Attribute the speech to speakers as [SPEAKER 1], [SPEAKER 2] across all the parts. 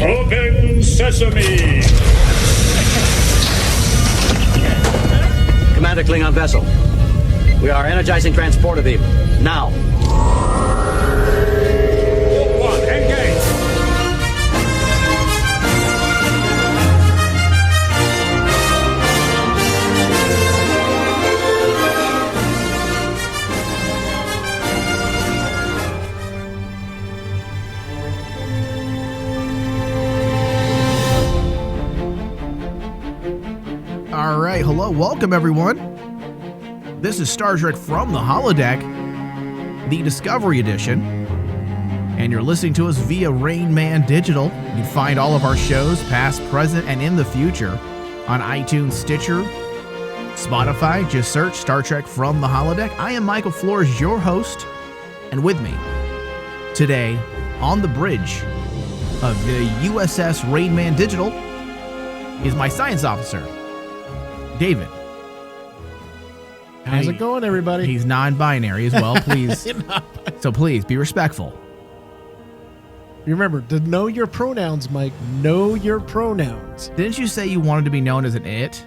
[SPEAKER 1] Open sesame!
[SPEAKER 2] Commander Klingon vessel. We are energizing transporter beam. Now.
[SPEAKER 1] Warp 1, engage!
[SPEAKER 3] All right, hello, welcome everyone. This is Star Trek from the Holodeck, the Discovery Edition, and you're listening to us via Rain Man Digital. You can find all of our shows, past, present, and in the future, on iTunes, Stitcher, Spotify. Just search Star Trek from the Holodeck. I am Michael Flores, your host, and with me today on the bridge of the USS Rain Man Digital is my science officer, David.
[SPEAKER 4] How's it going, everybody?
[SPEAKER 3] He's non-binary as well, please. So please, be respectful.
[SPEAKER 4] Remember, to know your pronouns, Mike. Know your pronouns.
[SPEAKER 3] Didn't you say you wanted to be known as an it?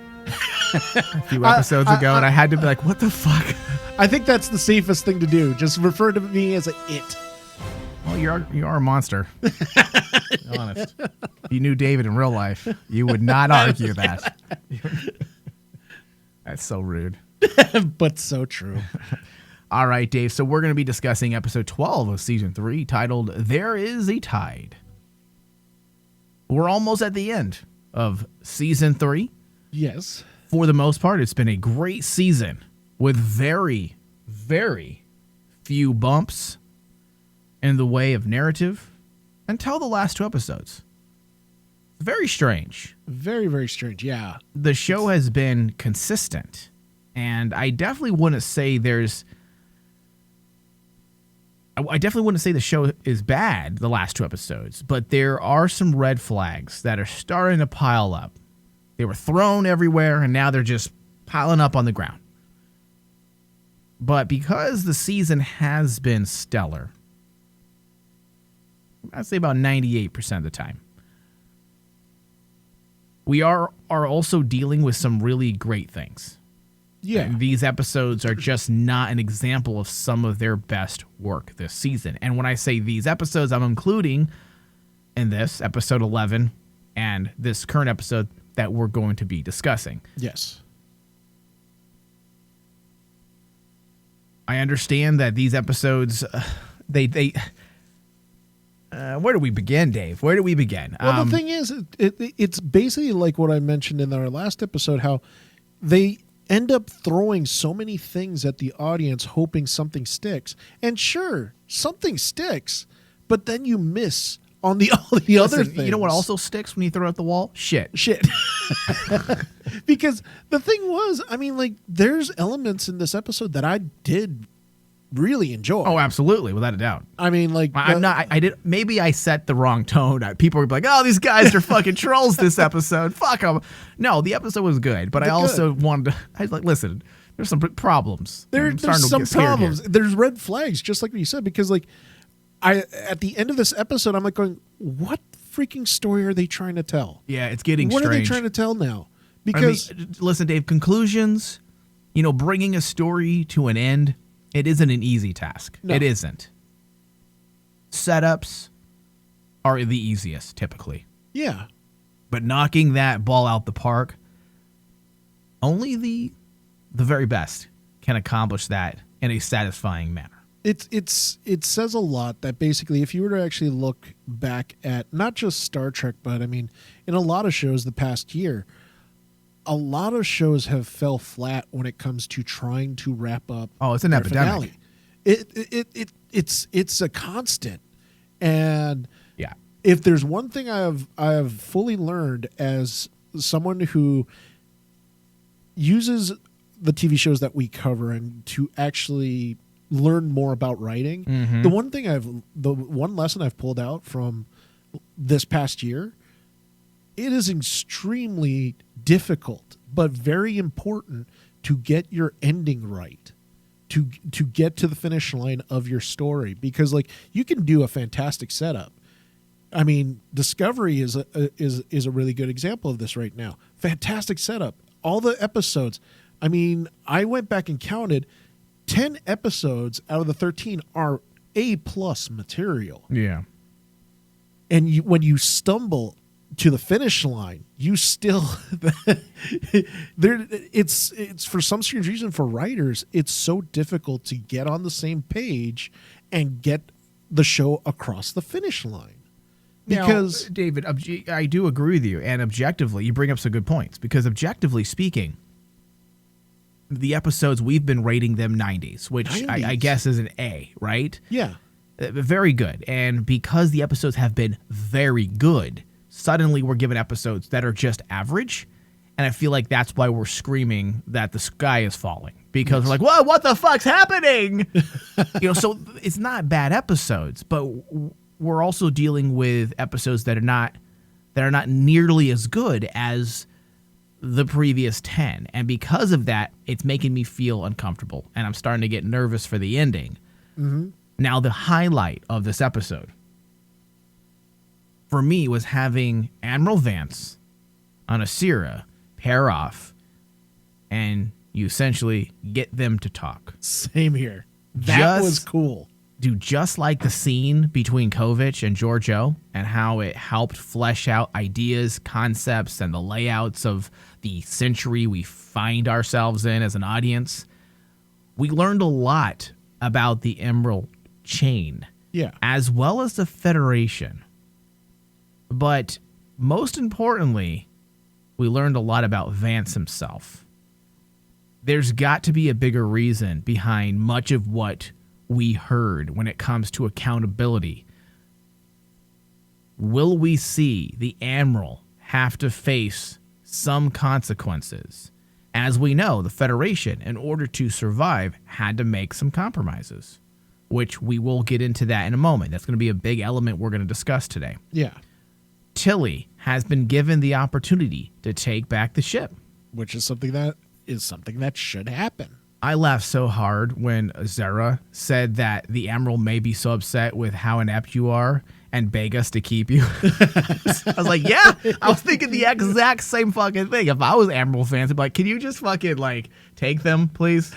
[SPEAKER 3] A few episodes ago, and I had to be like, what the fuck?
[SPEAKER 4] I think that's the safest thing to do. Just refer to me as an it.
[SPEAKER 3] Well, you are a monster. Be honest. If you knew David in real life, you would not argue that. That's so rude.
[SPEAKER 4] But so true.
[SPEAKER 3] All right, Dave. So we're going to be discussing episode 12 of season 3, titled "There Is a Tide." We're almost at the end of season 3.
[SPEAKER 4] Yes.
[SPEAKER 3] For the most part, it's been a great season with very, very few bumps in the way of narrative until the last 2 episodes. Very strange.
[SPEAKER 4] Very, very strange. Yeah.
[SPEAKER 3] The show has been consistent, and I definitely wouldn't say the show is bad, the last 2 episodes, but there are some red flags that are starting to pile up. They were thrown everywhere, and now they're just piling up on the ground. But because the season has been stellar, I'd say about 98% of the time, we are also dealing with some really great things.
[SPEAKER 4] Yeah.
[SPEAKER 3] And these episodes are just not an example of some of their best work this season. And when I say these episodes, I'm including in this episode 11 and this current episode that we're going to be discussing.
[SPEAKER 4] Yes.
[SPEAKER 3] I understand that these episodes, where do we begin, Dave? Where do we begin?
[SPEAKER 4] Well, the thing is, it's basically like what I mentioned in our last episode, how they end up throwing so many things at the audience, hoping something sticks. And sure, something sticks, but then you miss on all the other things.
[SPEAKER 3] You know what also sticks when you throw it at the wall? Shit.
[SPEAKER 4] Because the thing was, I mean, like, there's elements in this episode that I did really enjoy.
[SPEAKER 3] Oh, absolutely, without a doubt.
[SPEAKER 4] I mean, like,
[SPEAKER 3] maybe I set the wrong tone. People were like, "Oh, these guys are fucking trolls this episode. Fuck them." No, the episode was good, but I also wanted to. I was like, listen, there's some problems.
[SPEAKER 4] There's some problems. There's red flags, just like what you said, because like, at the end of this episode, I'm like going, what freaking story are they trying to tell?
[SPEAKER 3] Yeah, it's getting
[SPEAKER 4] strange. What are they trying to tell now? Because
[SPEAKER 3] listen, Dave, conclusions, bringing a story to an end, it isn't an easy task. No. It isn't. Setups are the easiest, typically.
[SPEAKER 4] Yeah.
[SPEAKER 3] But knocking that ball out the park, only the very best can accomplish that in a satisfying manner.
[SPEAKER 4] It says a lot that basically, if you were to actually look back at not just Star Trek, but I mean, in a lot of shows the past year, a lot of shows have fell flat when it comes to trying to wrap up.
[SPEAKER 3] Oh, it's an epidemic.
[SPEAKER 4] It's a constant, and
[SPEAKER 3] yeah,
[SPEAKER 4] if there's one thing I have fully learned as someone who uses the TV shows that we cover and to actually learn more about writing, the one lesson I've pulled out from this past year, it is extremely difficult but very important to get your ending right, to get to the finish line of your story, because like you can do a fantastic setup, I mean, Discovery is a really good example of this right now. Fantastic setup. All the episodes. I mean, I went back and counted. 10 episodes out of the 13 are A+ material.
[SPEAKER 3] Yeah.
[SPEAKER 4] And when you stumble to the finish line, you still it's for some strange reason for writers, it's so difficult to get on the same page and get the show across the finish line. Because
[SPEAKER 3] now, David, I do agree with you, and objectively, you bring up some good points, because objectively speaking, the episodes we've been rating them 90s, which
[SPEAKER 4] 90s.
[SPEAKER 3] I guess is an A, right?
[SPEAKER 4] Yeah.
[SPEAKER 3] Very good. And because the episodes have been very good, suddenly we're given episodes that are just average. And I feel like that's why we're screaming that the sky is falling. Because we're like, whoa, what the fuck's happening? So it's not bad episodes, but we're also dealing with episodes that are not nearly as good as the previous 10. And because of that, it's making me feel uncomfortable. And I'm starting to get nervous for the ending. Mm-hmm. Now, the highlight of this episode for me was having Admiral Vance and Osyraa pair off, and you essentially get them to talk.
[SPEAKER 4] Same here. That was cool.
[SPEAKER 3] Dude, just like the scene between Kovich and Georgiou and how it helped flesh out ideas, concepts, and the layouts of the century we find ourselves in as an audience, we learned a lot about the Emerald Chain, as well as the Federation. But most importantly, we learned a lot about Vance himself. There's got to be a bigger reason behind much of what we heard when it comes to accountability. Will we see the Admiral have to face some consequences? As we know, the Federation, in order to survive, had to make some compromises, which we will get into that in a moment. That's going to be a big element we're going to discuss today.
[SPEAKER 4] Yeah.
[SPEAKER 3] Tilly has been given the opportunity to take back the ship,
[SPEAKER 4] which is something that should happen.
[SPEAKER 3] I laughed so hard when Osyraa said that the Admiral may be so upset with how inept you are and beg us to keep you. I was like, yeah, I was thinking the exact same fucking thing. If I was Admiral Vance, I'd be like, can you just fucking take them, please?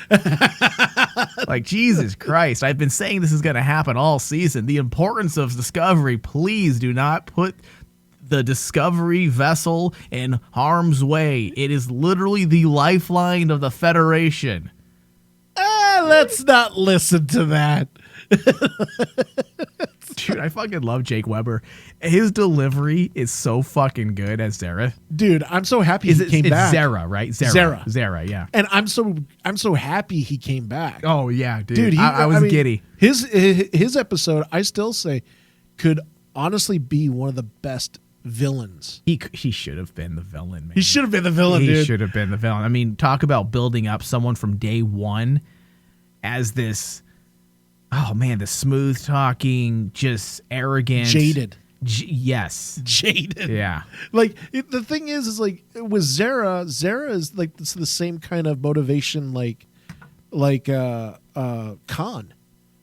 [SPEAKER 3] Jesus Christ. I've been saying this is going to happen all season. The importance of Discovery, please do not put the Discovery vessel in harm's way. It is literally the lifeline of the Federation.
[SPEAKER 4] Let's not listen to that.
[SPEAKER 3] Dude, I fucking love Jake Weber. His delivery is so fucking good as Zara.
[SPEAKER 4] Dude, I'm so happy he came back.
[SPEAKER 3] It's Zara, right? Zara, yeah.
[SPEAKER 4] And I'm so happy he came back.
[SPEAKER 3] Oh yeah, dude. I was giddy.
[SPEAKER 4] His episode, I still say, could honestly be one of the best villains.
[SPEAKER 3] He should have been the villain, man.
[SPEAKER 4] He should have been the villain, dude.
[SPEAKER 3] He should have been the villain. I mean, talk about building up someone from day one as this, the smooth talking, just arrogant.
[SPEAKER 4] Jaded.
[SPEAKER 3] Yes.
[SPEAKER 4] Jaded.
[SPEAKER 3] Yeah.
[SPEAKER 4] The thing is with Zara is it's the same kind of motivation Khan.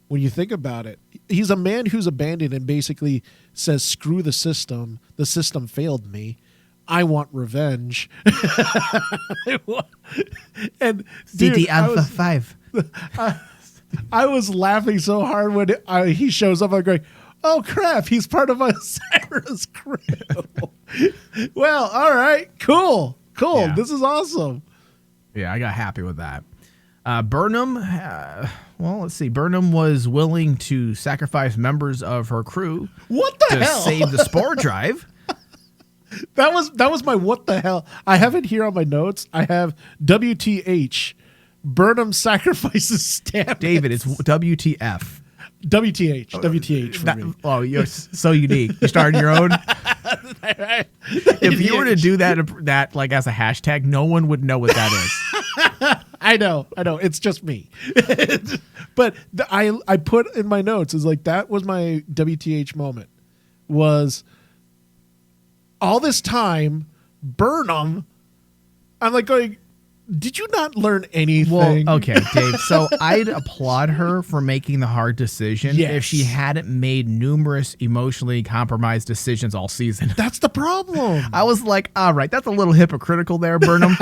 [SPEAKER 4] When you think about it, he's a man who's abandoned and basically says, screw the system failed me, I want revenge. And dude,
[SPEAKER 3] CD Alpha 5.
[SPEAKER 4] I was laughing so hard when he shows up. I'm going, oh crap, he's part of Osyra's crew. Well, all right, cool. Yeah. This is awesome.
[SPEAKER 3] Yeah, I got happy with that. Burnham, let's see. Burnham was willing to sacrifice members of her crew.
[SPEAKER 4] What the hell?
[SPEAKER 3] To save the spore drive.
[SPEAKER 4] That was my what the hell. I have it here on my notes. I have WTH. Burnham sacrifices Stamets.
[SPEAKER 3] David, it's WTF.
[SPEAKER 4] WTH for me.
[SPEAKER 3] Oh, you're so unique. You're starting your own. If you were to do that as a hashtag, no one would know what that is.
[SPEAKER 4] I know. It's just me. But I put in my notes is that was my WTH moment. Was all this time Burnham? I'm going, Did you not learn anything?
[SPEAKER 3] Well, okay, Dave. So I'd applaud her for making the hard decision if she hadn't made numerous emotionally compromised decisions all season.
[SPEAKER 4] That's the problem.
[SPEAKER 3] I was like, all right, that's a little hypocritical there, Burnham.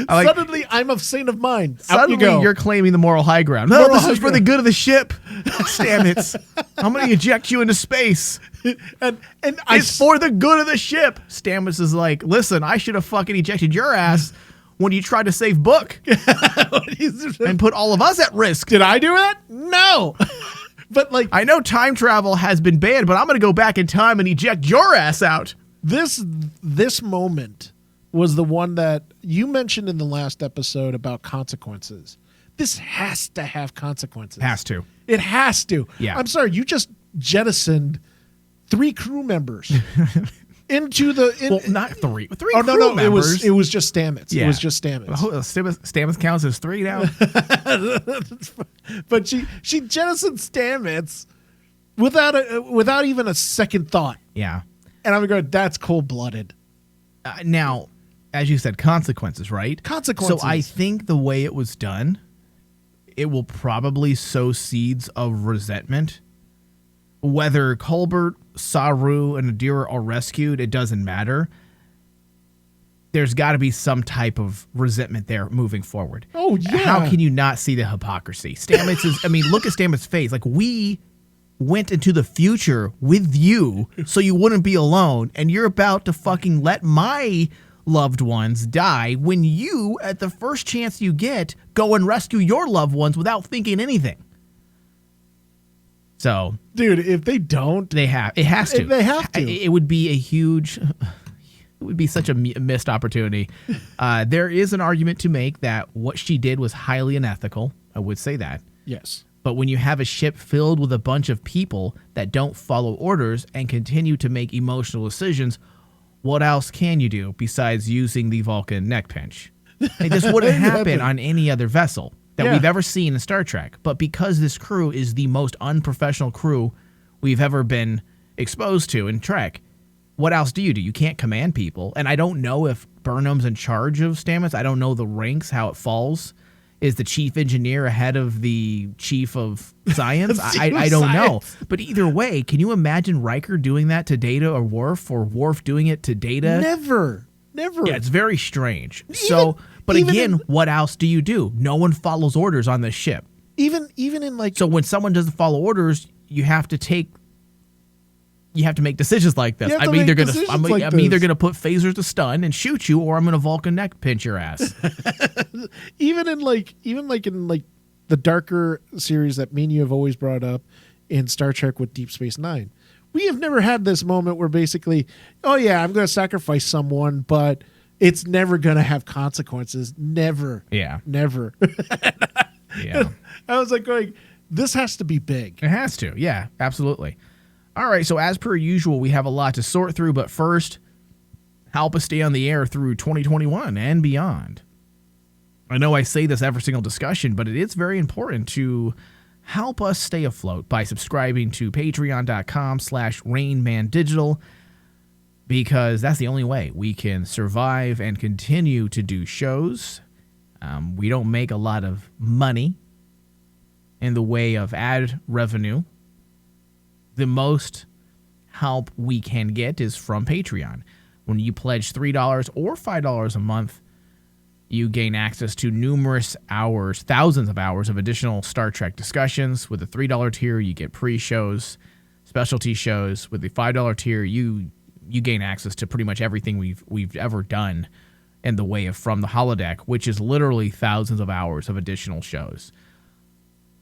[SPEAKER 4] Suddenly, I'm of sane of mind.
[SPEAKER 3] Suddenly, you're claiming the moral high ground. No, this is for the good of the ship. Stamets, I'm going to eject you into space.
[SPEAKER 4] and
[SPEAKER 3] it's for the good of the ship. Stamets is like, listen, I should have fucking ejected your ass when you tried to save Book and put all of us at risk.
[SPEAKER 4] Did I do that? No. But like,
[SPEAKER 3] I know time travel has been banned, but I'm going to go back in time and eject your ass out.
[SPEAKER 4] This moment was the one that you mentioned in the last episode about consequences. This has to have consequences.
[SPEAKER 3] Has to.
[SPEAKER 4] It has to.
[SPEAKER 3] Yeah.
[SPEAKER 4] I'm sorry, you just jettisoned 3 crew members into the...
[SPEAKER 3] well, not 3. 3
[SPEAKER 4] oh,
[SPEAKER 3] crew
[SPEAKER 4] no,
[SPEAKER 3] members.
[SPEAKER 4] It was just Stamets.
[SPEAKER 3] Yeah.
[SPEAKER 4] It was just Stamets.
[SPEAKER 3] Stamets counts as 3 now?
[SPEAKER 4] But she jettisoned Stamets without even a second thought.
[SPEAKER 3] Yeah.
[SPEAKER 4] And I'm going, that's cold-blooded.
[SPEAKER 3] Now, as you said, consequences, right?
[SPEAKER 4] Consequences.
[SPEAKER 3] So I think the way it was done, it will probably sow seeds of resentment. Whether Colbert, Saru, and Adira are rescued, it doesn't matter. There's got to be some type of resentment there moving forward.
[SPEAKER 4] Oh, yeah.
[SPEAKER 3] How can you not see the hypocrisy? Stamets is, I mean, look at Stamets' face. Like, we went into the future with you so you wouldn't be alone, and you're about to fucking let my loved ones die when you, at the first chance you get, go and rescue your loved ones without thinking anything. So,
[SPEAKER 4] dude, if they don't,
[SPEAKER 3] it has to.
[SPEAKER 4] They have to.
[SPEAKER 3] It would be a huge, it would be such a missed opportunity. There is an argument to make that what she did was highly unethical. I would say that.
[SPEAKER 4] Yes.
[SPEAKER 3] But when you have a ship filled with a bunch of people that don't follow orders and continue to make emotional decisions, what else can you do besides using the Vulcan neck pinch? Like, this wouldn't happen on any other vessel that we've ever seen in Star Trek. But because this crew is the most unprofessional crew we've ever been exposed to in Trek, what else do? You can't command people. And I don't know if Burnham's in charge of Stamets. I don't know the ranks, how it falls. Is the chief engineer ahead of the chief of science? I don't know. But either way, can you imagine Riker doing that to Data or Worf doing it to Data?
[SPEAKER 4] Never.
[SPEAKER 3] Yeah, it's very strange. But again, what else do you do? No one follows orders on this ship.
[SPEAKER 4] Even in like...
[SPEAKER 3] So when someone doesn't follow orders, you have to make decisions like this. I'm either gonna put phasers to stun and shoot you, or I'm gonna Vulcan neck pinch your ass.
[SPEAKER 4] even in the darker series that me and you have always brought up in Star Trek with Deep Space Nine, we have never had this moment where basically, oh yeah, I'm gonna sacrifice someone, but it's never gonna have consequences. Never.
[SPEAKER 3] Yeah.
[SPEAKER 4] Never.
[SPEAKER 3] Yeah.
[SPEAKER 4] I was like going, this has to be big.
[SPEAKER 3] It has to. Yeah, absolutely. All right, so as per usual, we have a lot to sort through, but first, help us stay on the air through 2021 and beyond. I know I say this every single discussion, but it is very important to help us stay afloat by subscribing to patreon.com/rainmandigital, because that's the only way we can survive and continue to do shows. We don't make a lot of money in the way of ad revenue. The most help we can get is from Patreon. When you pledge $3 or $5 a month, you gain access to numerous hours, thousands of hours of additional Star Trek discussions. With the $3 tier, you get pre-shows, specialty shows. With the $5 tier, you gain access to pretty much everything we've ever done in the way of From the Holodeck, which is literally thousands of hours of additional shows.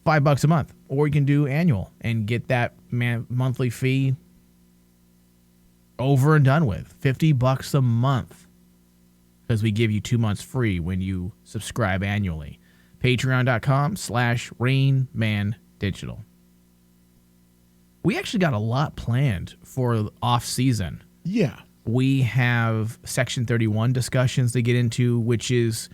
[SPEAKER 3] $5 a month, or you can do annual and get that monthly fee over and done with. $50 a month, because we give you 2 months free when you subscribe annually. Patreon.com/RainmanDigital. We actually got a lot planned for off season.
[SPEAKER 4] Yeah.
[SPEAKER 3] We have Section 31 discussions to get into, which is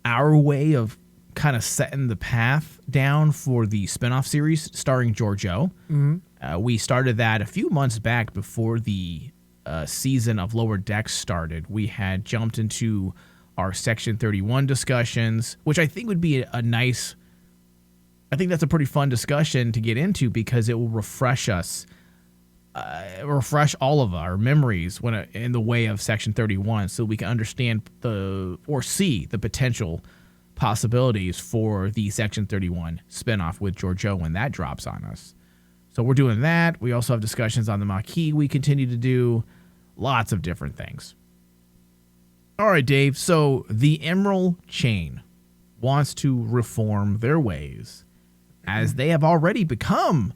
[SPEAKER 3] our way of kind of setting the path down for the spinoff series starring Georgiou. Mm-hmm. We started that a few months back before the season of Lower Decks started, we had jumped into our Section 31 discussions, which I think would be a nice... I think that's a pretty fun discussion to get into because it will refresh us, refresh all of our memories in the way of Section 31, so we can understand see the potential possibilities for the Section 31 spinoff with Georgiou when that drops on us. So we're doing that. We also have discussions on the Maquis we continue to do. Lots of different things. All right, Dave. So the Emerald Chain wants to reform their ways, as they have already become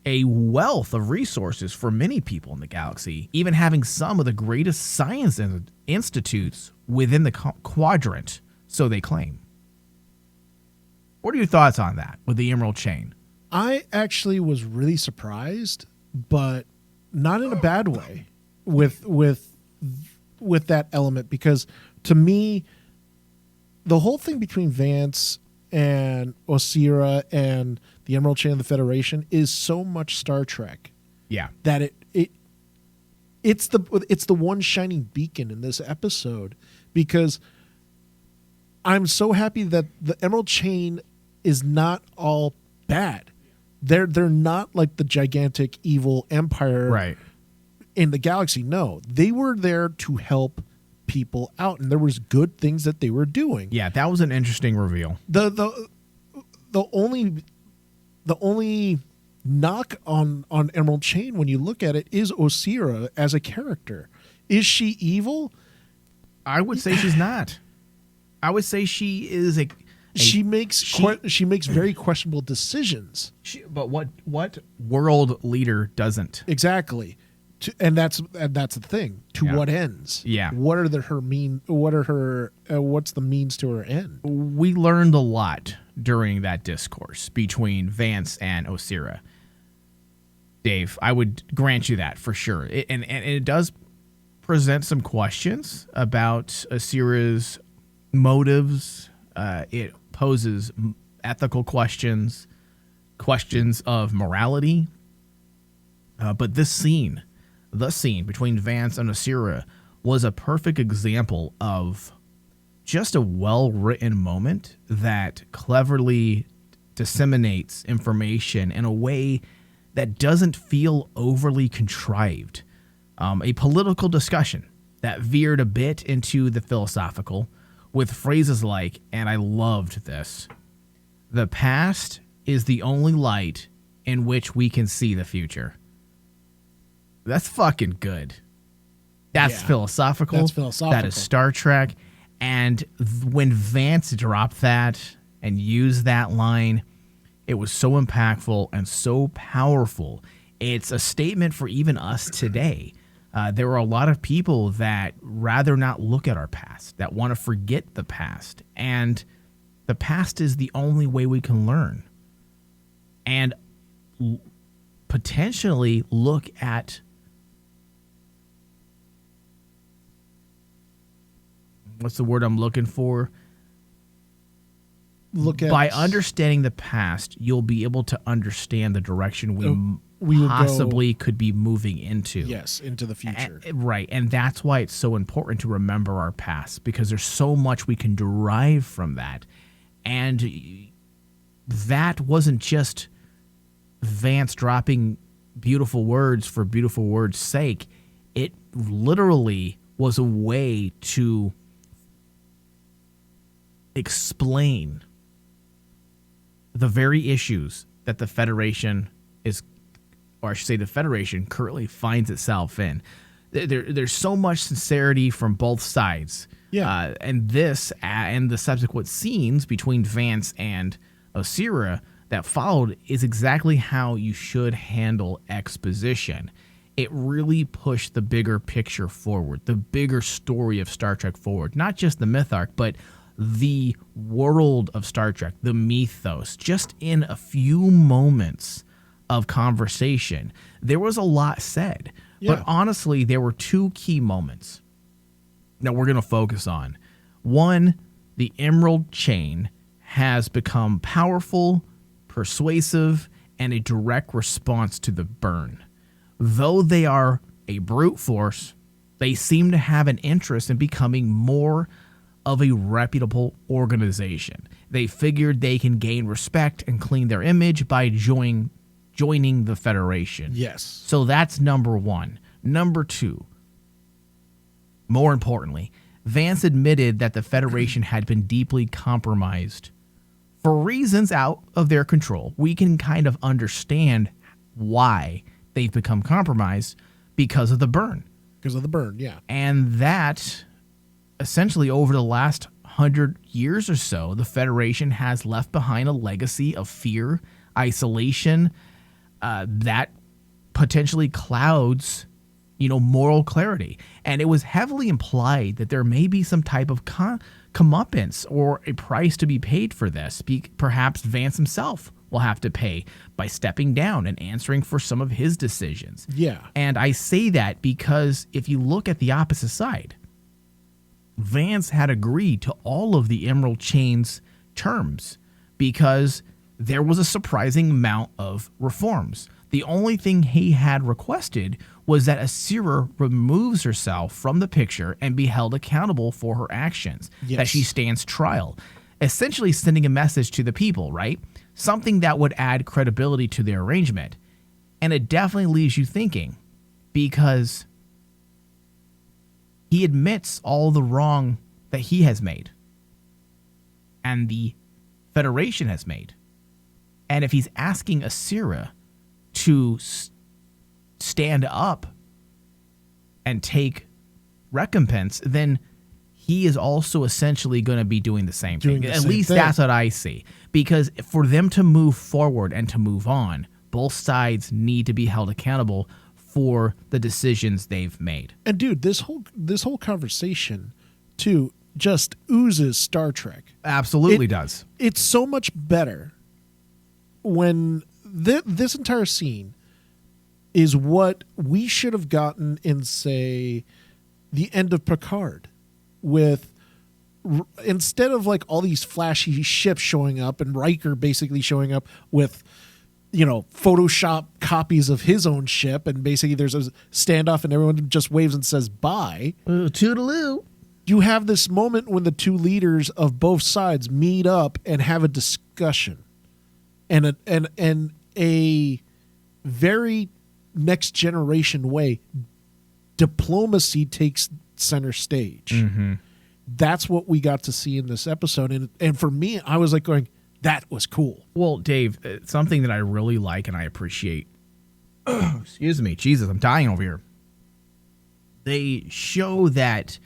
[SPEAKER 3] a wealth of resources for many people in the galaxy, even having some of the greatest science institutes within the quadrant, so they claim. What are your thoughts on that with the Emerald Chain?
[SPEAKER 4] I actually was really surprised, but not in a bad way with that element, because to me, the whole thing between Vance and Osyraa and the Emerald Chain of the Federation is so much Star Trek.
[SPEAKER 3] Yeah.
[SPEAKER 4] That it's the one shining beacon in this episode, because I'm so happy that the Emerald Chain is not all bad. They're not like the gigantic evil empire in the galaxy. No, they were there to help people out, and there was good things that they were doing.
[SPEAKER 3] Yeah, that was an interesting reveal.
[SPEAKER 4] The only knock on Emerald Chain, when you look at it, is Osyraa as a character. Is she evil?
[SPEAKER 3] I would say she's not. I would say she is
[SPEAKER 4] she makes very questionable decisions.
[SPEAKER 3] But what world leader doesn't?
[SPEAKER 4] Exactly. And that's the thing. To what ends?
[SPEAKER 3] Yeah.
[SPEAKER 4] What's the means to her end?
[SPEAKER 3] We learned a lot during that discourse between Vance and Osyraa. Dave, I would grant you that for sure. And it does present some questions about Osyraa's motives. It poses ethical questions of morality. But the scene between Vance and Osyraa was a perfect example of just a well-written moment that cleverly disseminates information in a way that doesn't feel overly contrived. A political discussion that veered a bit into the philosophical with phrases like, and I loved this, "The past is the only light in which we can see the future." That's fucking good. That's philosophical.
[SPEAKER 4] That's philosophical.
[SPEAKER 3] That is Star Trek. And when Vance dropped that and used that line, it was so impactful and so powerful. It's a statement for even us today. There are a lot of people that rather not look at our past, that want to forget the past. And the past is the only way we can learn. And potentially look at what's the word I'm looking for? By understanding the past, you'll be able to understand the direction we possibly could be moving into.
[SPEAKER 4] Yes, into the future.
[SPEAKER 3] Right, and that's why it's so important to remember our past, because there's so much we can derive from that. And that wasn't just Vance dropping beautiful words for beautiful words' sake. It literally was a way to explain the very issues that the Federation is, or I should say the Federation currently finds itself in. There's so much sincerity from both sides.
[SPEAKER 4] Yeah.
[SPEAKER 3] And this and the subsequent scenes between Vance and Osyraa that followed is exactly how you should handle exposition. It really pushed the bigger picture forward, the bigger story of Star Trek forward, not just the myth arc, but the world of Star Trek, the mythos. Just in a few moments of conversation, there was a lot said.
[SPEAKER 4] Yeah.
[SPEAKER 3] But honestly, there were two key moments that we're going to focus on. One, the Emerald Chain has become powerful, persuasive, and a direct response to the burn. Though they are a brute force, They seem to have an interest in becoming more of a reputable organization. They figured they can gain respect and clean their image by joining the Federation.
[SPEAKER 4] Yes.
[SPEAKER 3] So that's number one. Number two, more importantly, Vance admitted that the Federation had been deeply compromised for reasons out of their control. We can kind of understand why they've become compromised because of the burn.
[SPEAKER 4] Because of the burn, yeah.
[SPEAKER 3] And that, essentially over the last 100 years or so, the Federation has left behind a legacy of fear, isolation, that potentially clouds, moral clarity. And it was heavily implied that there may be some type of comeuppance or a price to be paid for this. Perhaps Vance himself will have to pay by stepping down and answering for some of his decisions.
[SPEAKER 4] Yeah.
[SPEAKER 3] And I say that because if you look at the opposite side, Vance had agreed to all of the Emerald Chain's terms because there was a surprising amount of reforms. The only thing he had requested was that Osyraa removes herself from the picture and be held accountable for her actions, that she stands trial, essentially sending a message to the people, right? Something that would add credibility to their arrangement. And it definitely leaves you thinking, because he admits all the wrong that he has made and the Federation has made. And if he's asking Osyraa to stand up and take recompense, then he is also essentially going to be doing the same thing. At least that's what I see. Because for them to move forward and to move on, both sides need to be held accountable for the decisions they've made.
[SPEAKER 4] And dude, this whole conversation too just oozes Star Trek.
[SPEAKER 3] Absolutely does.
[SPEAKER 4] It's so much better when this entire scene is what we should have gotten in, say, the end of Picard, with instead of like all these flashy ships showing up and Riker basically showing up with, Photoshop copies of his own ship, and basically there's a standoff and everyone just waves and says bye.
[SPEAKER 3] Toodaloo.
[SPEAKER 4] You have this moment when the two leaders of both sides meet up and have a discussion, and a very next generation way. Diplomacy takes center stage. Mm-hmm. That's what we got to see in this episode, and for me, I was like going, that was cool.
[SPEAKER 3] Well, Dave, something that I really like and I appreciate. Excuse me, Jesus, I'm dying over here. They show that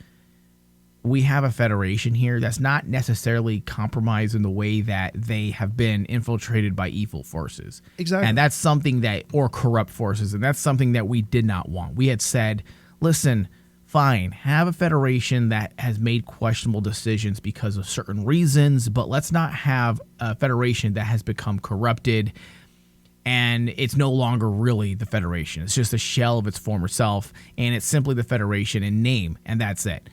[SPEAKER 3] we have a Federation here that's not necessarily compromised in the way that they have been infiltrated by evil forces.
[SPEAKER 4] Exactly.
[SPEAKER 3] And that's something or corrupt forces, and that's something that we did not want. We had said, listen, fine, have a Federation that has made questionable decisions because of certain reasons, but let's not have a Federation that has become corrupted and it's no longer really the Federation. It's just a shell of its former self, and it's simply the Federation in name, and that's it.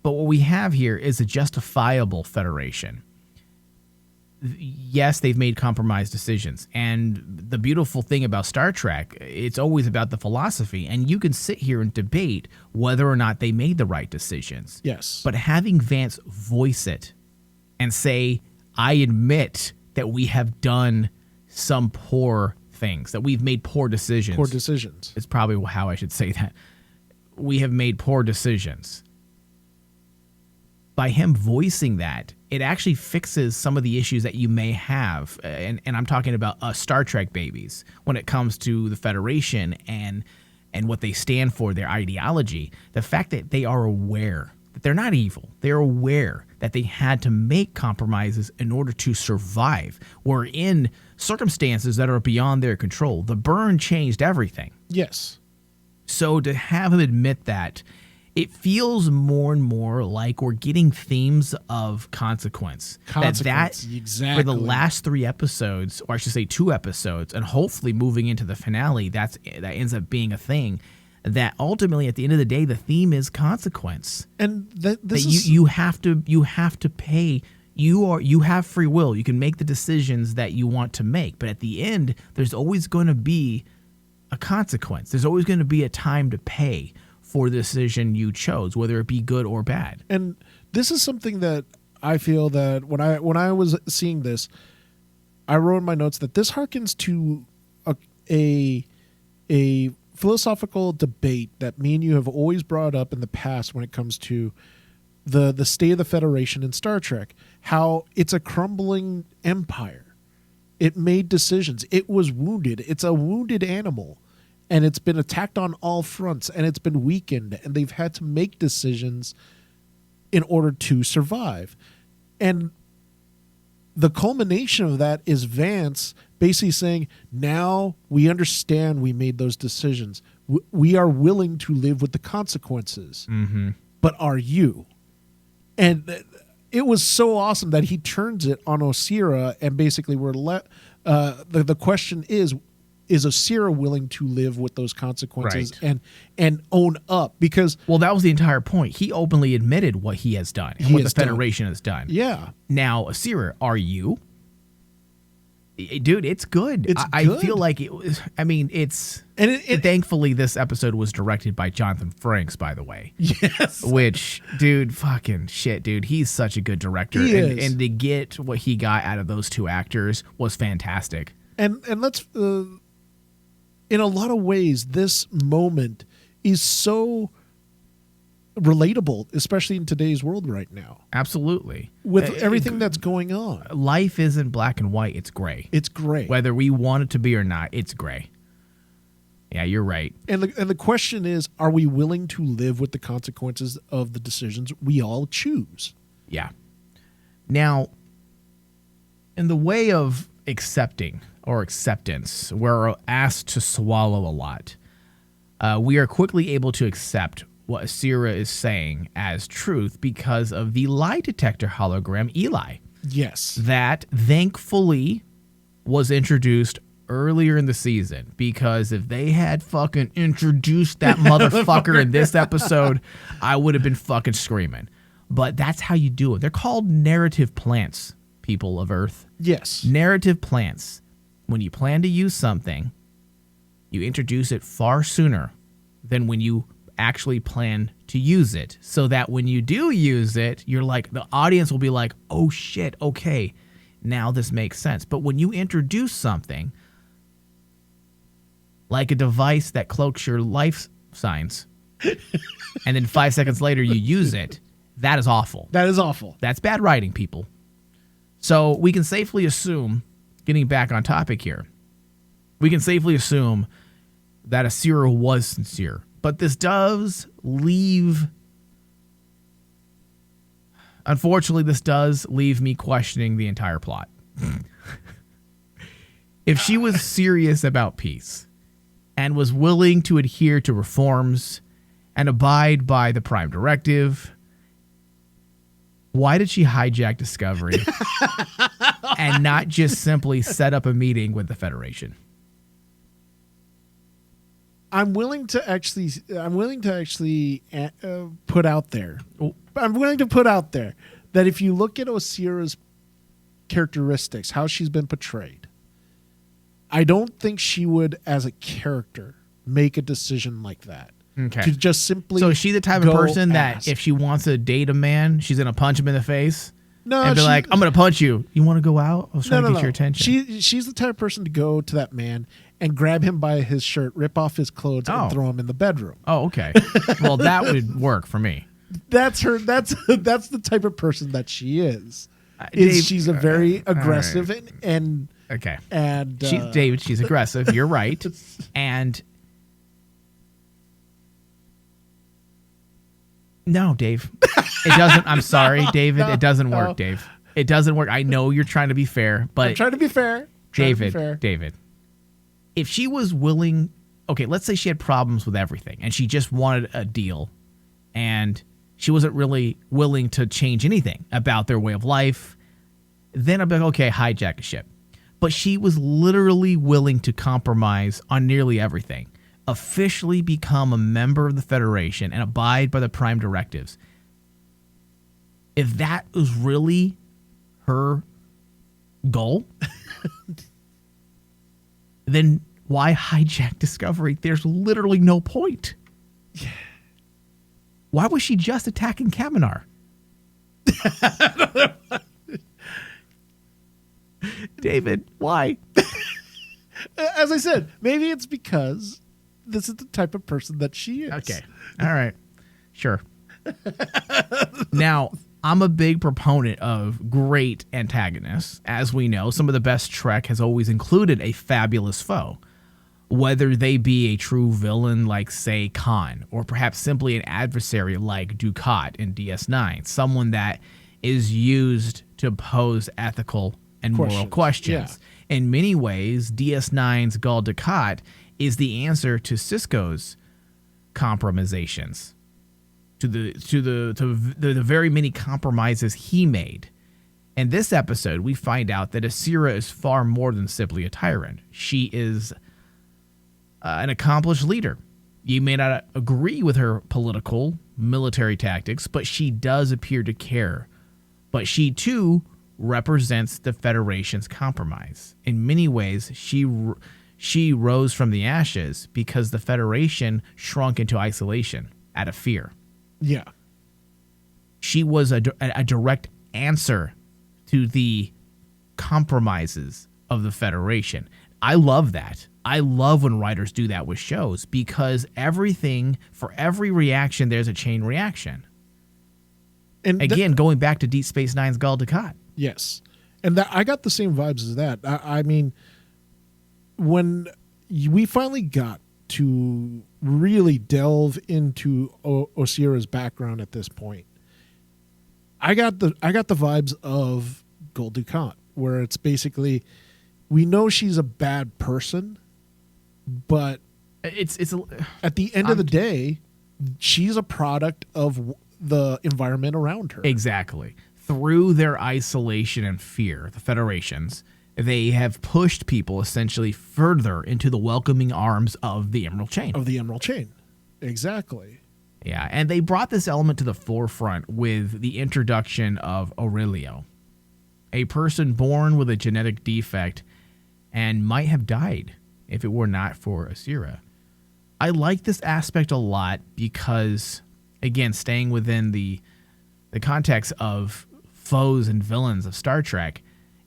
[SPEAKER 3] But what we have here is a justifiable Federation. Yes, they've made compromised decisions. And the beautiful thing about Star Trek, it's always about the philosophy. And you can sit here and debate whether or not they made the right decisions.
[SPEAKER 4] Yes.
[SPEAKER 3] But having Vance voice it and say, I admit that we have done some poor things, that we've made poor decisions.
[SPEAKER 4] Poor decisions.
[SPEAKER 3] It's probably how I should say that. We have made poor decisions. By him voicing that, it actually fixes some of the issues that you may have. And I'm talking about us Star Trek babies when it comes to the Federation and what they stand for, their ideology. The fact that they are aware that they're not evil. They're aware that they had to make compromises in order to survive. Or in circumstances that are beyond their control. The burn changed everything.
[SPEAKER 4] Yes.
[SPEAKER 3] So to have him admit that, it feels more and more like we're getting themes of consequence.
[SPEAKER 4] Exactly.
[SPEAKER 3] For the last 3 episodes, or I should say 2 episodes, and hopefully moving into the finale, that ends up being a thing. That ultimately, at the end of the day, the theme is consequence.
[SPEAKER 4] And
[SPEAKER 3] you have to pay. You have free will. You can make the decisions that you want to make, but at the end, there's always going to be a consequence. There's always going to be a time to pay for the decision you chose, whether it be good or bad.
[SPEAKER 4] And this is something that I feel that when I was seeing this, I wrote in my notes that this harkens to a philosophical debate that me and you have always brought up in the past when it comes to the state of the Federation in Star Trek, how it's a crumbling empire. It made decisions. It was wounded. It's a wounded animal, and it's been attacked on all fronts, and it's been weakened, and they've had to make decisions in order to survive. And the culmination of that is Vance basically saying, now we understand we made those decisions. We are willing to live with the consequences.
[SPEAKER 3] Mm-hmm.
[SPEAKER 4] But are you? And it was so awesome that he turns it on Osyraa, and basically the question is Osyraa willing to live with those consequences and own up? Because
[SPEAKER 3] that was the entire point. He openly admitted what he has done and what the Federation has done.
[SPEAKER 4] Yeah.
[SPEAKER 3] Now, Osyraa, are you? Dude, it's good. I feel like it was. I mean, it's. And thankfully, this episode was directed by Jonathan Frakes, by the way.
[SPEAKER 4] Yes.
[SPEAKER 3] Which, dude, fucking shit, dude. He's such a good director.
[SPEAKER 4] He is.
[SPEAKER 3] And to get what he got out of those two actors was fantastic.
[SPEAKER 4] And let's. In a lot of ways, this moment is so relatable, especially in today's world right now.
[SPEAKER 3] Absolutely.
[SPEAKER 4] With everything that's going on.
[SPEAKER 3] Life isn't black and white. It's gray.
[SPEAKER 4] It's gray.
[SPEAKER 3] Whether we want it to be or not, it's gray. Yeah, you're right.
[SPEAKER 4] And the question is, are we willing to live with the consequences of the decisions we all choose?
[SPEAKER 3] Yeah. Now, in the way of accepting or acceptance, we're asked to swallow a lot. We are quickly able to accept what Osyraa is saying as truth because of the lie detector hologram Eli.
[SPEAKER 4] Yes.
[SPEAKER 3] That thankfully was introduced earlier in the season, because if they had fucking introduced that motherfucker in this episode, I would have been fucking screaming. But that's how you do it. They're called narrative plants, people of Earth.
[SPEAKER 4] Yes.
[SPEAKER 3] Narrative plants. When you plan to use something, you introduce it far sooner than when you actually plan to use it, so that when you do use it, you're like, the audience will be like, oh shit, okay, now this makes sense. But when you introduce something like a device that cloaks your life signs and then 5 seconds later you use it, that is awful.
[SPEAKER 4] That is awful.
[SPEAKER 3] That's bad writing, people. So we can safely assume, getting back on topic here, we can safely assume that Osyraa was sincere. But this does leave... Unfortunately, this does leave me questioning the entire plot. If she was serious about peace and was willing to adhere to reforms and abide by the Prime Directive, why did she hijack Discovery and not just simply set up a meeting with the Federation?
[SPEAKER 4] I'm willing to actually put out there. I'm willing to put out there that if you look at Osyraa's characteristics, how she's been portrayed, I don't think she would, as a character, make a decision like that.
[SPEAKER 3] Okay.
[SPEAKER 4] To just simply.
[SPEAKER 3] So is she the type of person that if she wants to date a man, she's gonna punch him in the face?
[SPEAKER 4] No,
[SPEAKER 3] and be like, I'm gonna punch you. You want to go out? I was trying to get your attention.
[SPEAKER 4] She's the type of person to go to that man and grab him by his shirt, rip off his clothes, and throw him in the bedroom.
[SPEAKER 3] Oh, okay. Well, that would work for me.
[SPEAKER 4] That's her. That's the type of person that she is. She's a very aggressive and
[SPEAKER 3] okay.
[SPEAKER 4] And
[SPEAKER 3] David, she's aggressive. You're right. And no, Dave, it doesn't. I'm sorry, David. It doesn't work, Dave. It doesn't work. I know you're trying to be fair, but
[SPEAKER 4] I'm trying to be fair.
[SPEAKER 3] David, if she was willing, okay, let's say she had problems with everything and she just wanted a deal and she wasn't really willing to change anything about their way of life, then I'd be like, okay, hijack a ship. But she was literally willing to compromise on nearly everything, officially become a member of the Federation and abide by the Prime Directives. If that was really her goal, then why hijack Discovery? There's literally no point. Why was she just attacking Kaminar? David, why?
[SPEAKER 4] As I said, maybe it's because this is the type of person that she is.
[SPEAKER 3] Okay. All right. Sure. Now, I'm a big proponent of great antagonists. As we know, some of the best Trek has always included a fabulous foe. Whether they be a true villain like, say, Khan, or perhaps simply an adversary like Dukat in DS9, someone that is used to pose ethical and moral questions.
[SPEAKER 4] Yeah.
[SPEAKER 3] In many ways, DS9's Gul Dukat is the answer to Sisko's compromisations, to the very many compromises he made. In this episode, we find out that Osyraa is far more than simply a tyrant. She is an accomplished leader. You may not agree with her political, military tactics, but she does appear to care. But she, too, represents the Federation's compromise. In many ways, she rose from the ashes because the Federation shrunk into isolation out of fear.
[SPEAKER 4] Yeah.
[SPEAKER 3] She was a direct answer to the compromises of the Federation. I love that. I love when writers do that with shows because for every reaction, there's a chain reaction. And again, going back to Deep Space Nine's Gul Dukat.
[SPEAKER 4] Yes. And I got the same vibes as that. I mean, when we finally got to really delve into Osyraa's background at this point, I got the vibes of Gul Dukat, where it's basically, we know she's a bad person, but at the end of the day, she's a product of the environment around her.
[SPEAKER 3] Exactly. Through their isolation and fear, the Federations, they have pushed people essentially further into the welcoming arms of the Emerald Chain.
[SPEAKER 4] Exactly.
[SPEAKER 3] Yeah, and they brought this element to the forefront with the introduction of Aurelio, a person born with a genetic defect and might have died if it were not for Osyraa. I like this aspect a lot because, again, staying within the context of foes and villains of Star Trek,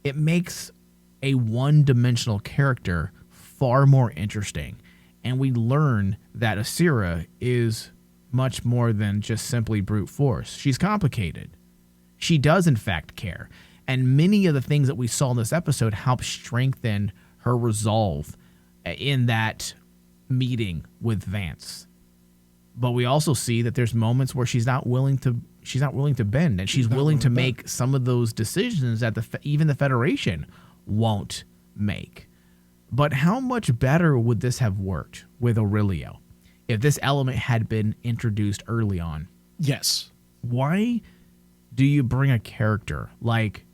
[SPEAKER 3] it makes a one-dimensional character far more interesting. And we learn that Osyraa is much more than just simply brute force. She's complicated. She does, in fact, care. And many of the things that we saw in this episode help strengthen her resolve in that meeting with Vance. But we also see that there's moments where she's not willing to bend, and she's willing to make some of those decisions that even the Federation won't make. But how much better would this have worked with Aurelio if this element had been introduced early on?
[SPEAKER 4] Yes.
[SPEAKER 3] Why do you bring a character like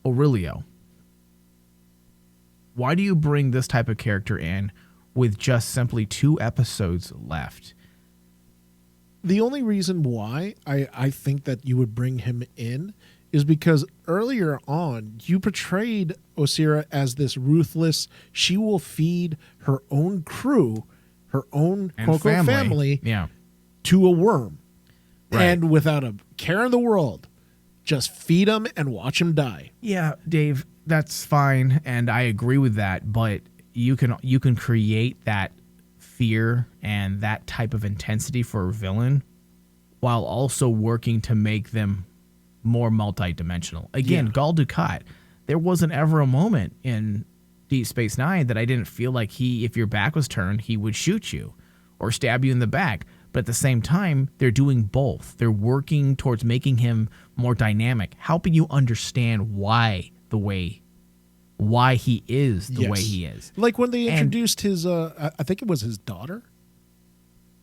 [SPEAKER 3] Aurelio? Why do you bring this type of character in with just simply 2 episodes left?
[SPEAKER 4] The only reason why I think that you would bring him in is because earlier on, you portrayed Osyraa as this ruthless, she will feed her own crew, her own quote-unquote family to a worm. Right. And without a care in the world, just feed him and watch him die.
[SPEAKER 3] Yeah, Dave, that's fine, and I agree with that, but you can create that fear and that type of intensity for a villain while also working to make them more multidimensional. Again, Gul Dukat, there wasn't ever a moment in Deep Space Nine that I didn't feel like if your back was turned, he would shoot you or stab you in the back. But at the same time, they're doing both. They're working towards making him more dynamic, helping you understand why he is the way he is.
[SPEAKER 4] Like when they introduced his, I think it was his daughter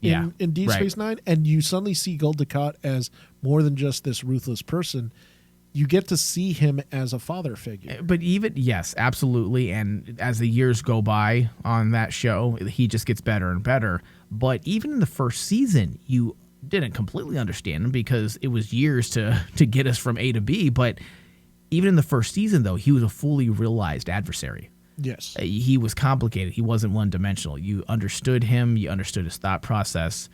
[SPEAKER 4] in Deep Space Nine, and you suddenly see Gul Dukat as more than just this ruthless person. You get to see him as a father figure.
[SPEAKER 3] But yes, absolutely. And as the years go by on that show, he just gets better and better. But even in the first season, you didn't completely understand him because it was years to get us from A to B. But even in the first season, though, he was a fully realized adversary.
[SPEAKER 4] Yes.
[SPEAKER 3] He was complicated. He wasn't one-dimensional. You understood him. You understood his thought process.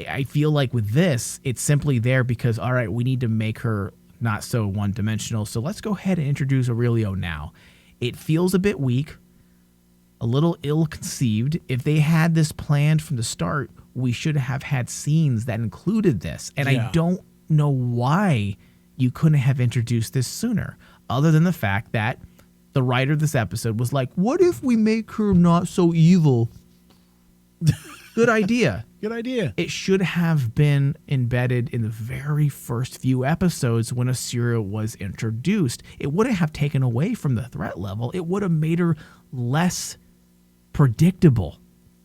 [SPEAKER 3] I feel like with this, it's simply there because, all right, we need to make her not so one-dimensional, so let's go ahead and introduce Aurelio now. It feels a bit weak, a little ill-conceived. If they had this planned from the start, we should have had scenes that included this. And I don't know why you couldn't have introduced this sooner, other than the fact that the writer of this episode was like, what if we make her not so evil? Good idea.
[SPEAKER 4] Good idea.
[SPEAKER 3] It should have been embedded in the very first few episodes when Osyraa was introduced. It wouldn't have taken away from the threat level. It would have made her less predictable.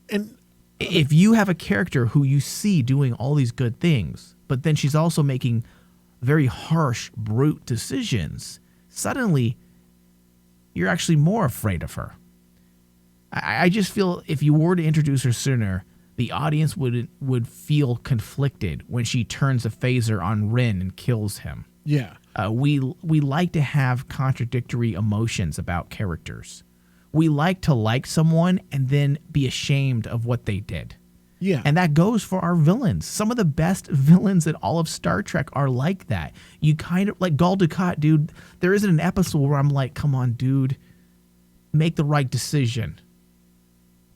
[SPEAKER 4] And
[SPEAKER 3] if you have a character who you see doing all these good things, but then she's also making very harsh, brute decisions, suddenly you're actually more afraid of her. I just feel if you were to introduce her sooner, the audience would feel conflicted when she turns a phaser on Rin and kills him.
[SPEAKER 4] Yeah.
[SPEAKER 3] We like to have contradictory emotions about characters. We like to like someone and then be ashamed of what they did.
[SPEAKER 4] Yeah.
[SPEAKER 3] And that goes for our villains. Some of the best villains in all of Star Trek are like that. You kind of like Gul Dukat, dude. There isn't an episode where I'm like, come on, dude, make the right decision.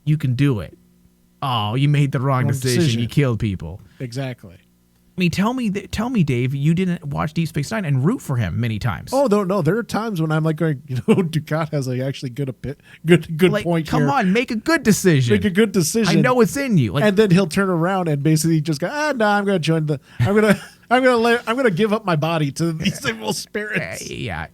[SPEAKER 3] You can do it. Oh, you made the wrong decision. You killed people.
[SPEAKER 4] Exactly.
[SPEAKER 3] I mean, tell me, Dave, you didn't watch Deep Space Nine and root for him many times.
[SPEAKER 4] Oh no, there are times when I'm like going, Dukat has like actually good
[SPEAKER 3] like,
[SPEAKER 4] point.
[SPEAKER 3] Come
[SPEAKER 4] here.
[SPEAKER 3] on, make a good decision.
[SPEAKER 4] Make a good decision.
[SPEAKER 3] I know it's in you. Like,
[SPEAKER 4] and then he'll turn around and basically just go, no, I'm going to join the. I'm going to give up my body to these evil spirits.
[SPEAKER 3] Yeah,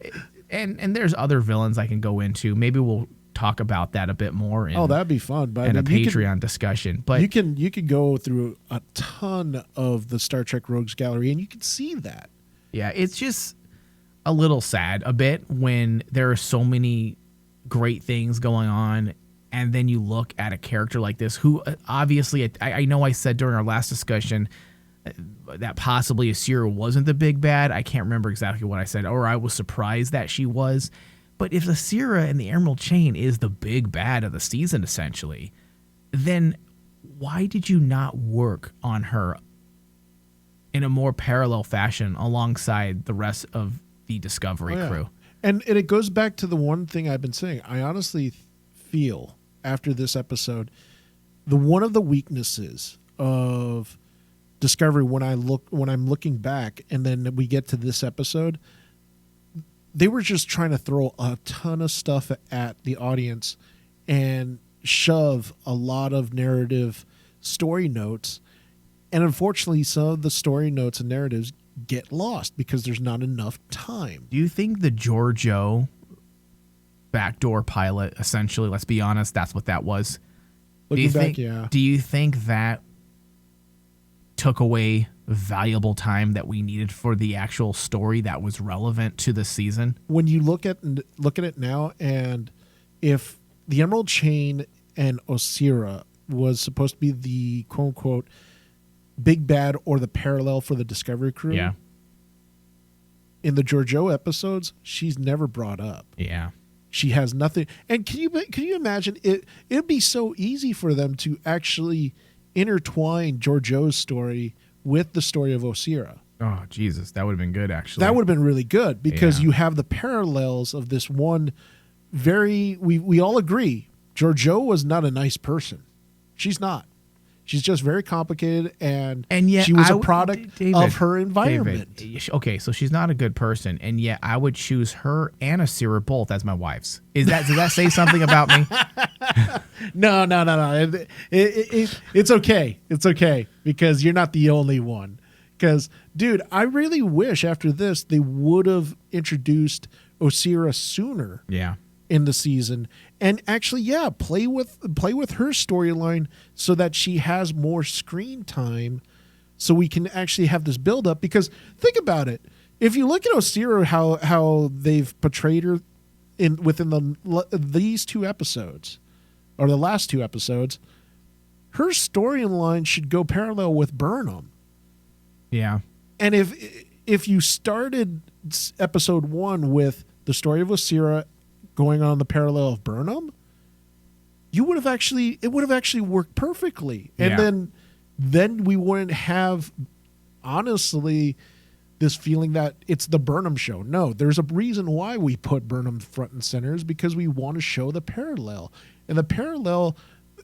[SPEAKER 3] and there's other villains I can go into. Maybe we'll talk about that a bit more.
[SPEAKER 4] That'd be fun. But
[SPEAKER 3] and a Patreon discussion. But
[SPEAKER 4] you can go through a ton of the Star Trek Rogues Gallery, and you can see that.
[SPEAKER 3] Yeah, it's just a little sad a bit when there are so many great things going on, and then you look at a character like this who obviously, I know I said during our last discussion that possibly Osyraa wasn't the big bad. I can't remember exactly what I said, or I was surprised that she was. But if Osyraa and the Emerald Chain is the big bad of the season, essentially, then why did you not work on her in a more parallel fashion alongside the rest of the Discovery crew?
[SPEAKER 4] And it goes back to the one thing I've been saying. I honestly feel after this episode, one of the weaknesses of Discovery when I'm looking back, and then we get to this episode, they were just trying to throw a ton of stuff at the audience and shove a lot of narrative story notes. And unfortunately, some of the story notes and narratives get lost because there's not enough time.
[SPEAKER 3] Do you think the Giorgio backdoor pilot, essentially, let's be honest, that's what that was?
[SPEAKER 4] Looking back, yeah.
[SPEAKER 3] Do you think that took away valuable time that we needed for the actual story that was relevant to the season?
[SPEAKER 4] When you look at it now, and if the Emerald Chain and Osyraa was supposed to be the quote unquote big bad or the parallel for the Discovery crew,
[SPEAKER 3] yeah,
[SPEAKER 4] in the Giorgio episodes, she's never brought up.
[SPEAKER 3] Yeah,
[SPEAKER 4] she has nothing. And can you imagine it? It'd be so easy for them to actually intertwine Giorgio's story with the story of Osyraa.
[SPEAKER 3] Oh, Jesus. That would have been good, actually.
[SPEAKER 4] That would have been really good because you have the parallels of this one we all agree, Giorgio was not a nice person. She's not. She's just very complicated, and yet she was a product of her environment.
[SPEAKER 3] David, okay, so she's not a good person, and yet I would choose her and Osyraa both as my wives. Does that say something about me?
[SPEAKER 4] No. It's okay. It's okay because you're not the only one. Because, dude, I really wish after this they would have introduced Osyraa sooner.
[SPEAKER 3] Yeah.
[SPEAKER 4] In the season, and actually, play with her storyline so that she has more screen time, so we can actually have this build up. Because think about it, if you look at Osyraa, how they've portrayed her within these two episodes, or the last two episodes, her storyline should go parallel with Burnham.
[SPEAKER 3] Yeah,
[SPEAKER 4] and if you started episode 1 with the story of Osyraa going on the parallel of Burnham, it would have actually worked perfectly. And then then we wouldn't have, honestly, this feeling that it's the Burnham show. No, there's a reason why we put Burnham front and center, is because we want to show the parallel. And the parallel,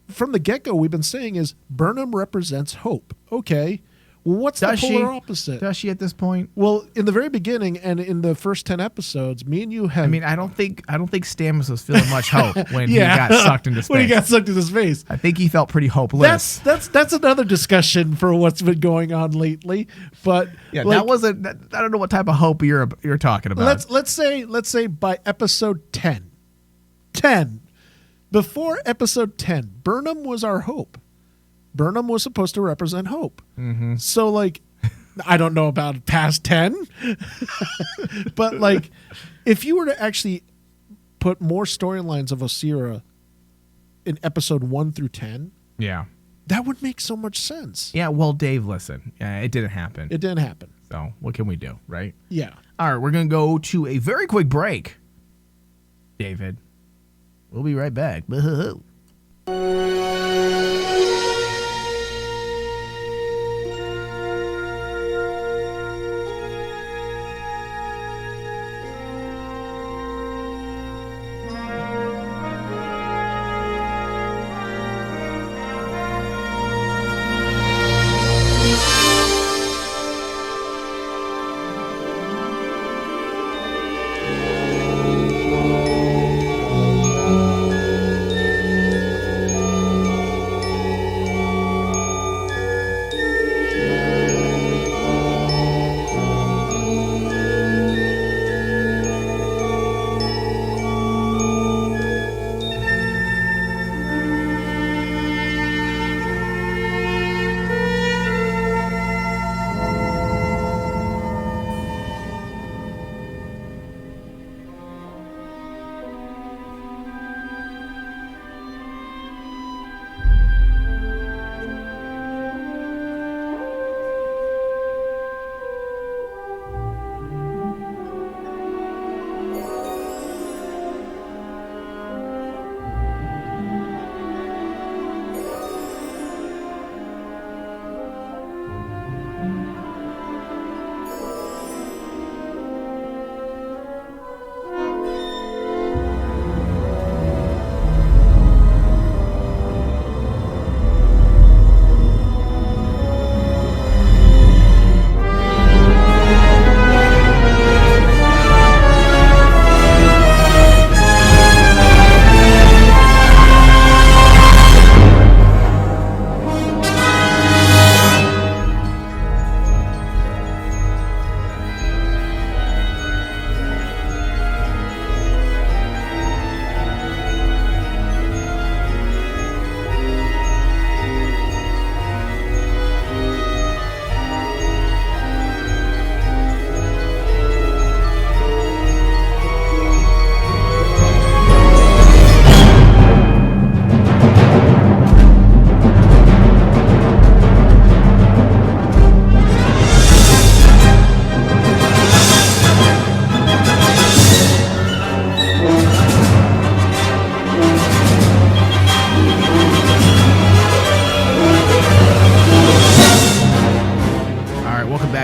[SPEAKER 4] from the get-go, we've been saying is Burnham represents hope. Okay, well, what's the polar opposite?
[SPEAKER 3] Does she at this point?
[SPEAKER 4] Well, in the very beginning and in the first 10 episodes, me and you have...
[SPEAKER 3] I mean, I don't think Stamets was feeling much hope when he got sucked into space.
[SPEAKER 4] When he got sucked into space.
[SPEAKER 3] I think he felt pretty hopeless.
[SPEAKER 4] That's another discussion for what's been going on lately. But
[SPEAKER 3] yeah, that wasn't... I don't know what type of hope you're talking about.
[SPEAKER 4] Let's say by episode 10. Before episode 10, Burnham was our hope. Burnham was supposed to represent hope. Mm-hmm. So, like, I don't know about past 10, but, like, if you were to actually put more storylines of Osyraa in episode 1 through 10,
[SPEAKER 3] yeah,
[SPEAKER 4] that would make so much sense.
[SPEAKER 3] Yeah, well, Dave, listen, it didn't happen.
[SPEAKER 4] It didn't happen.
[SPEAKER 3] So, what can we do, right?
[SPEAKER 4] Yeah.
[SPEAKER 3] All right, we're going to go to a very quick break. David, we'll be right back.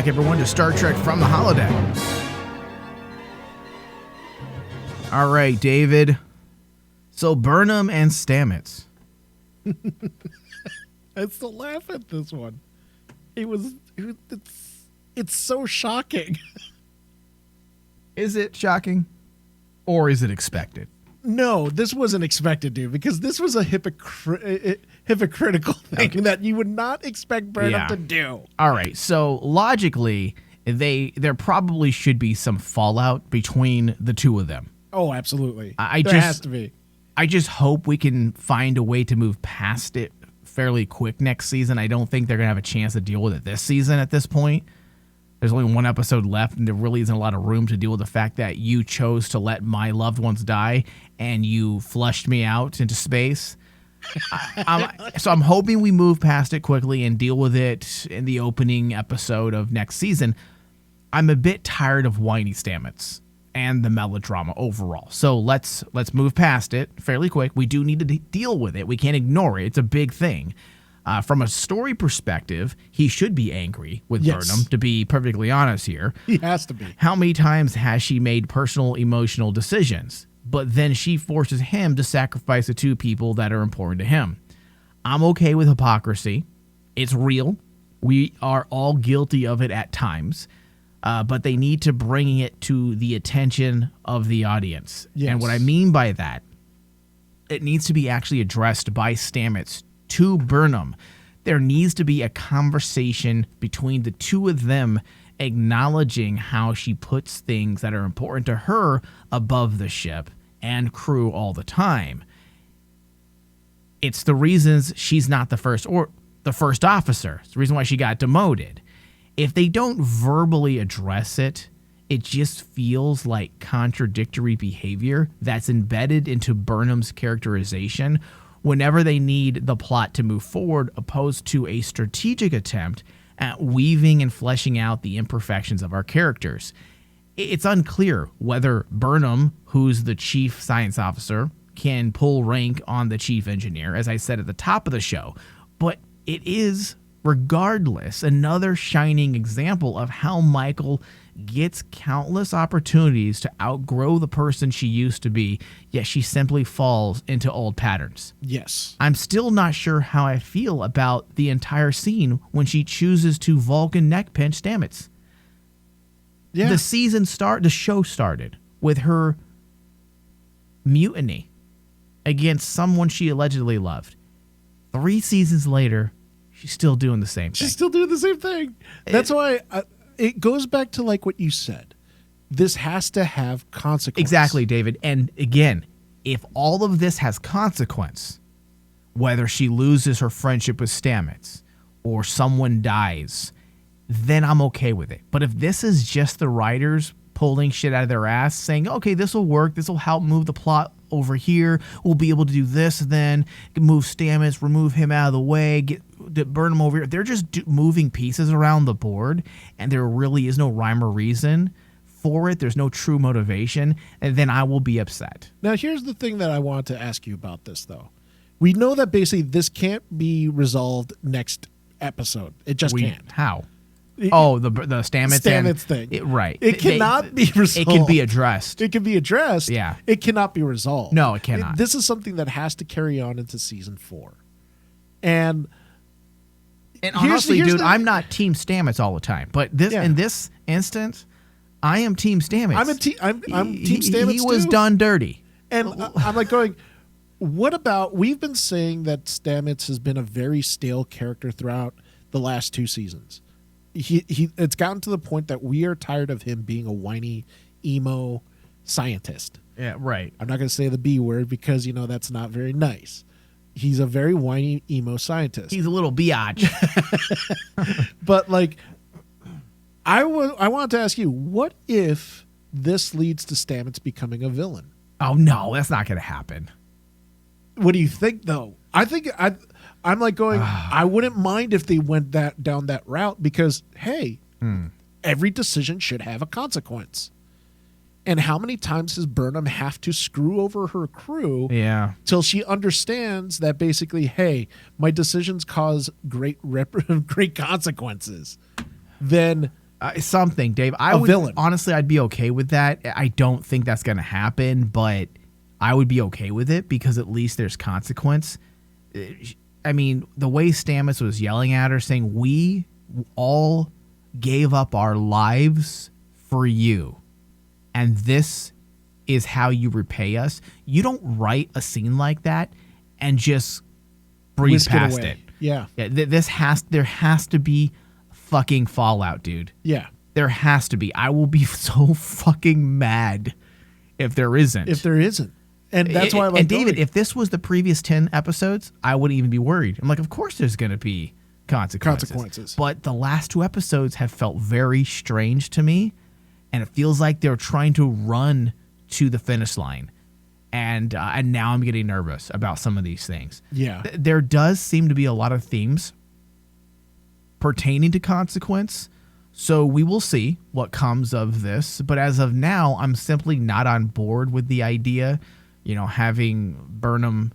[SPEAKER 3] Everyone to Star Trek from the Holodeck. All right, David. So Burnham and Stamets.
[SPEAKER 4] I still laugh at this one. It's so shocking.
[SPEAKER 3] Is it shocking? Or is it expected?
[SPEAKER 4] No, this wasn't expected, dude, because this was a hypocritical thing that you would not expect Burnham to do.
[SPEAKER 3] All right, so logically, there probably should be some fallout between the two of them.
[SPEAKER 4] Oh, absolutely.
[SPEAKER 3] There
[SPEAKER 4] has to be.
[SPEAKER 3] I just hope we can find a way to move past it fairly quick next season. I don't think they're going to have a chance to deal with it this season at this point. There's only one episode left, and there really isn't a lot of room to deal with the fact that you chose to let my loved ones die, and you flushed me out into space. So I'm hoping we move past it quickly and deal with it in the opening episode of next season. I'm a bit tired of whiny Stamets and the melodrama overall. So let's move past it fairly quick. We do need to deal with it. We can't ignore it. It's a big thing. From a story perspective, he should be angry with
[SPEAKER 4] Yes.
[SPEAKER 3] Burnham, to be perfectly honest here.
[SPEAKER 4] He has to be.
[SPEAKER 3] How many times has she made personal, emotional decisions? But then she forces him to sacrifice the two people that are important to him. I'm okay with hypocrisy. It's real. We are all guilty of it at times. But they need to bring it to the attention of the audience.
[SPEAKER 4] Yes.
[SPEAKER 3] And what I mean by that, it needs to be actually addressed by Stamets to Burnham. There needs to be a conversation between the two of them, acknowledging how she puts things that are important to her above the ship and crew all the time. It's the reasons she's not the first officer. It's the reason why she got demoted. If they don't verbally address it, it just feels like contradictory behavior that's embedded into Burnham's characterization whenever they need the plot to move forward, opposed to a strategic attempt at weaving and fleshing out the imperfections of our characters. It's unclear whether Burnham, who's the chief science officer, can pull rank on the chief engineer, as I said at the top of the show, but it is, regardless, another shining example of how Michael gets countless opportunities to outgrow the person she used to be, yet she simply falls into old patterns.
[SPEAKER 4] Yes.
[SPEAKER 3] I'm still not sure how I feel about the entire scene when she chooses to Vulcan neck pinch Stamets.
[SPEAKER 4] Yeah.
[SPEAKER 3] The show started with her mutiny against someone she allegedly loved. 3 seasons later, she's still doing the same thing.
[SPEAKER 4] She's still doing the same thing. That's why it goes back to like what you said. This has to have consequence.
[SPEAKER 3] Exactly, David. And again, if all of this has consequence, whether she loses her friendship with Stamets or someone dies, then I'm okay with it. But if this is just the writers pulling shit out of their ass, saying, okay, this will work, this will help move the plot over here, we'll be able to do this, then move Stamets, remove him out of the way, burn him over here. They're just moving pieces around the board, and there really is no rhyme or reason for it. There's no true motivation, and then I will be upset.
[SPEAKER 4] Now, here's the thing that I want to ask you about this, though. We know that basically this can't be resolved next episode. It just can't.
[SPEAKER 3] How? Oh, the Stamets
[SPEAKER 4] thing.
[SPEAKER 3] Right.
[SPEAKER 4] It cannot be resolved.
[SPEAKER 3] It can be addressed.
[SPEAKER 4] It can be addressed.
[SPEAKER 3] Yeah.
[SPEAKER 4] It cannot be resolved.
[SPEAKER 3] No, it cannot.
[SPEAKER 4] This is something that has to carry on into season 4. And
[SPEAKER 3] honestly, dude, I'm not Team Stamets all the time, but in this instance, I am Team Stamets.
[SPEAKER 4] I'm Team Stamets.
[SPEAKER 3] He was
[SPEAKER 4] too.
[SPEAKER 3] done dirty.
[SPEAKER 4] And I'm like going, what about, we've been saying that Stamets has been a very stale character throughout the last 2 seasons. It's gotten to the point that we are tired of him being a whiny, emo scientist.
[SPEAKER 3] Yeah, right.
[SPEAKER 4] I'm not going to say the B word because, that's not very nice. He's a very whiny, emo scientist.
[SPEAKER 3] He's a little biatch.
[SPEAKER 4] But, like, I wanted to ask you, what if this leads to Stamets becoming a villain?
[SPEAKER 3] Oh, no, that's not going to happen.
[SPEAKER 4] What do you think, though? I'm like going, I wouldn't mind if they went down that route because, hey, every decision should have a consequence. And how many times does Burnham have to screw over her crew till she understands that basically, hey, my decisions cause great consequences? Then
[SPEAKER 3] something, Dave.
[SPEAKER 4] Villain.
[SPEAKER 3] Honestly, I'd be okay with that. I don't think that's going to happen, but I would be okay with it because at least there's consequence. I mean, the way Stamets was yelling at her, saying, we all gave up our lives for you, and this is how you repay us. You don't write a scene like that and just breeze past it.
[SPEAKER 4] Yeah.
[SPEAKER 3] There has to be fucking fallout, dude.
[SPEAKER 4] Yeah.
[SPEAKER 3] There has to be. I will be so fucking mad if there isn't.
[SPEAKER 4] And that's why I'm like,
[SPEAKER 3] and David, if this was the previous 10 episodes, I wouldn't even be worried. I'm like, of course there's going to be consequences. But the last 2 episodes have felt very strange to me, and it feels like they're trying to run to the finish line. And now I'm getting nervous about some of these things.
[SPEAKER 4] Yeah.
[SPEAKER 3] There does seem to be a lot of themes pertaining to consequence, so we will see what comes of this. But as of now, I'm simply not on board with the idea, having Burnham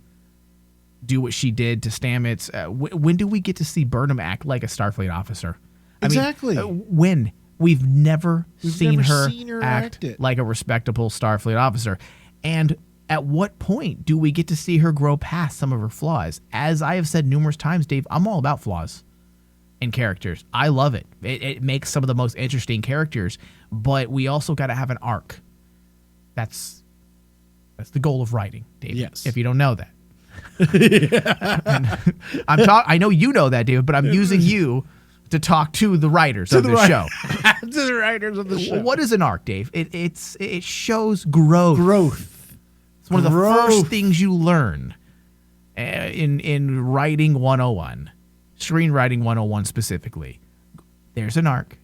[SPEAKER 3] do what she did to Stamets. When do we get to see Burnham act like a Starfleet officer?
[SPEAKER 4] Exactly.
[SPEAKER 3] When? We've never seen her
[SPEAKER 4] act
[SPEAKER 3] act like a respectable Starfleet officer. And at what point do we get to see her grow past some of her flaws? As I have said numerous times, Dave, I'm all about flaws in characters. I love it. It makes some of the most interesting characters, but we also got to have an arc. That's the goal of writing, David.
[SPEAKER 4] Yes.
[SPEAKER 3] If you don't know that. I know you know that, David, but I'm using you to talk to the writers of the show.
[SPEAKER 4] To the writers of the show.
[SPEAKER 3] What is an arc, Dave? It shows growth. It's one of the first things you learn in writing 101, screenwriting 101 specifically. There's an arc.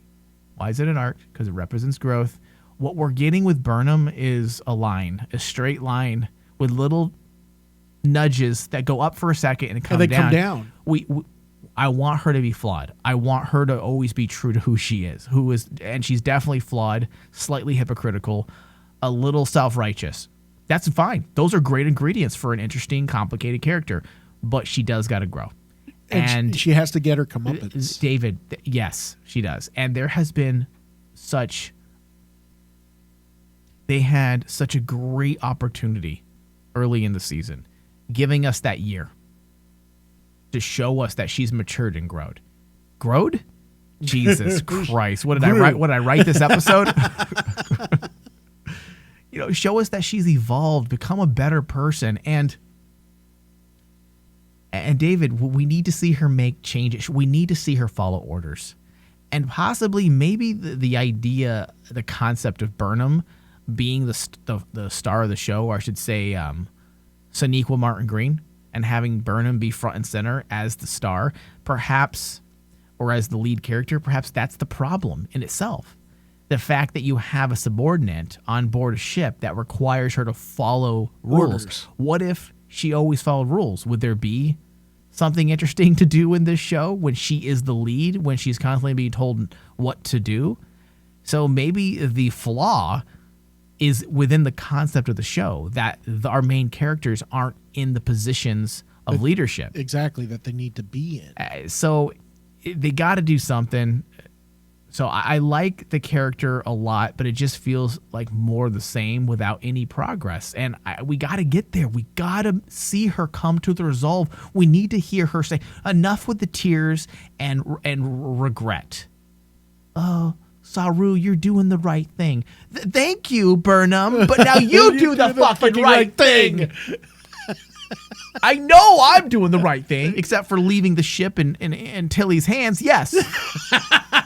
[SPEAKER 3] Why is it an arc? Because it represents growth. What we're getting with Burnham is a straight line with little nudges that go up for a second and come down. I want her to be flawed. I want her to always be true to who she is, and she's definitely flawed, slightly hypocritical, a little self-righteous. That's fine. Those are great ingredients for an interesting, complicated character, but she does got to grow. And
[SPEAKER 4] she has to get her comeuppance.
[SPEAKER 3] David, yes, she does. And there has been they had such a great opportunity early in the season, giving us that year to show us that she's matured and grown. Growed? Jesus Christ. What did I write this episode? Show us that she's evolved, become a better person. And David, we need to see her make changes. We need to see her follow orders. And possibly maybe the idea, the concept of Burnham being the star of the show, or I should say Sonequa Martin Green, and having Burnham be front and center as the star, perhaps, or as the lead character, perhaps that's the problem in itself. The fact that you have a subordinate on board a ship that requires her to follow rules.
[SPEAKER 4] Orders.
[SPEAKER 3] What if she always followed rules? Would there be something interesting to do in this show when she is the lead, when she's constantly being told what to do? So maybe the flaw is within the concept of the show, that our main characters aren't in the positions of leadership.
[SPEAKER 4] Exactly, that they need to be in.
[SPEAKER 3] So they got to do something. So I like the character a lot, but it just feels like more the same without any progress. And we got to get there. We got to see her come to the resolve. We need to hear her say, enough with the tears and regret. Oh, Saru, you're doing the right thing. Thank you, Burnham, but now you do the fucking right thing. I know I'm doing the right thing, except for leaving the ship in Tilly's hands, yes.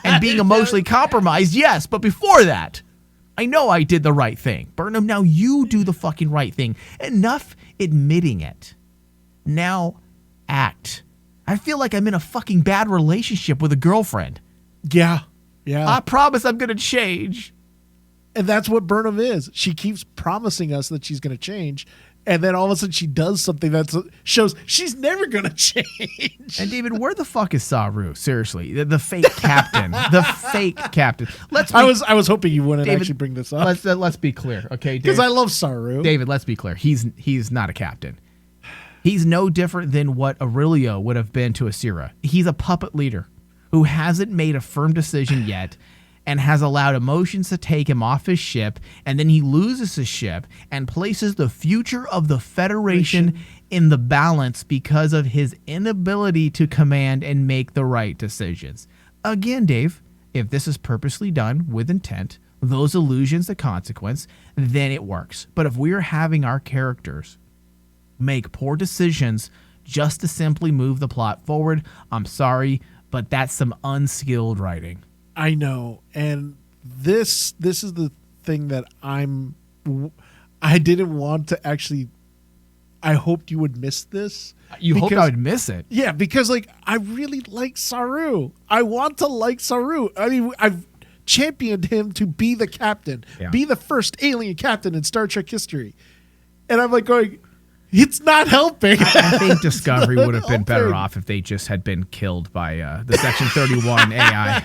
[SPEAKER 3] And being emotionally compromised, yes. But before that, I know I did the right thing. Burnham, now you do the fucking right thing. Enough admitting it. Now act. I feel like I'm in a fucking bad relationship with a girlfriend.
[SPEAKER 4] Yeah.
[SPEAKER 3] I promise I'm going to change.
[SPEAKER 4] And that's what Burnham is. She keeps promising us that she's going to change. And then all of a sudden she does something that shows she's never going to change.
[SPEAKER 3] And David, where the fuck is Saru? Seriously, the fake captain. The fake captain.
[SPEAKER 4] I was hoping you wouldn't actually bring this up.
[SPEAKER 3] Let's be clear, okay?
[SPEAKER 4] Because I love Saru.
[SPEAKER 3] David, let's be clear. He's not a captain. He's no different than what Aurelio would have been to Osyraa. He's a puppet leader who hasn't made a firm decision yet and has allowed emotions to take him off his ship, and then he loses his ship and places the future of the Federation in the balance because of his inability to command and make the right decisions. Again, Dave, if this is purposely done with intent, those illusions the consequence, then it works. But if we're having our characters make poor decisions just to simply move the plot forward, I'm sorry, but that's some unskilled writing.
[SPEAKER 4] I know, and this is the thing that I didn't want to actually. I hoped you would miss this.
[SPEAKER 3] You hoped I would miss it?
[SPEAKER 4] Yeah, because I really like Saru. I want to like Saru. I mean, I've championed him to be the captain, be the first alien captain in Star Trek history, and I'm going. It's not helping.
[SPEAKER 3] I think Discovery would have been better off if they just had been killed by the Section 31 AI.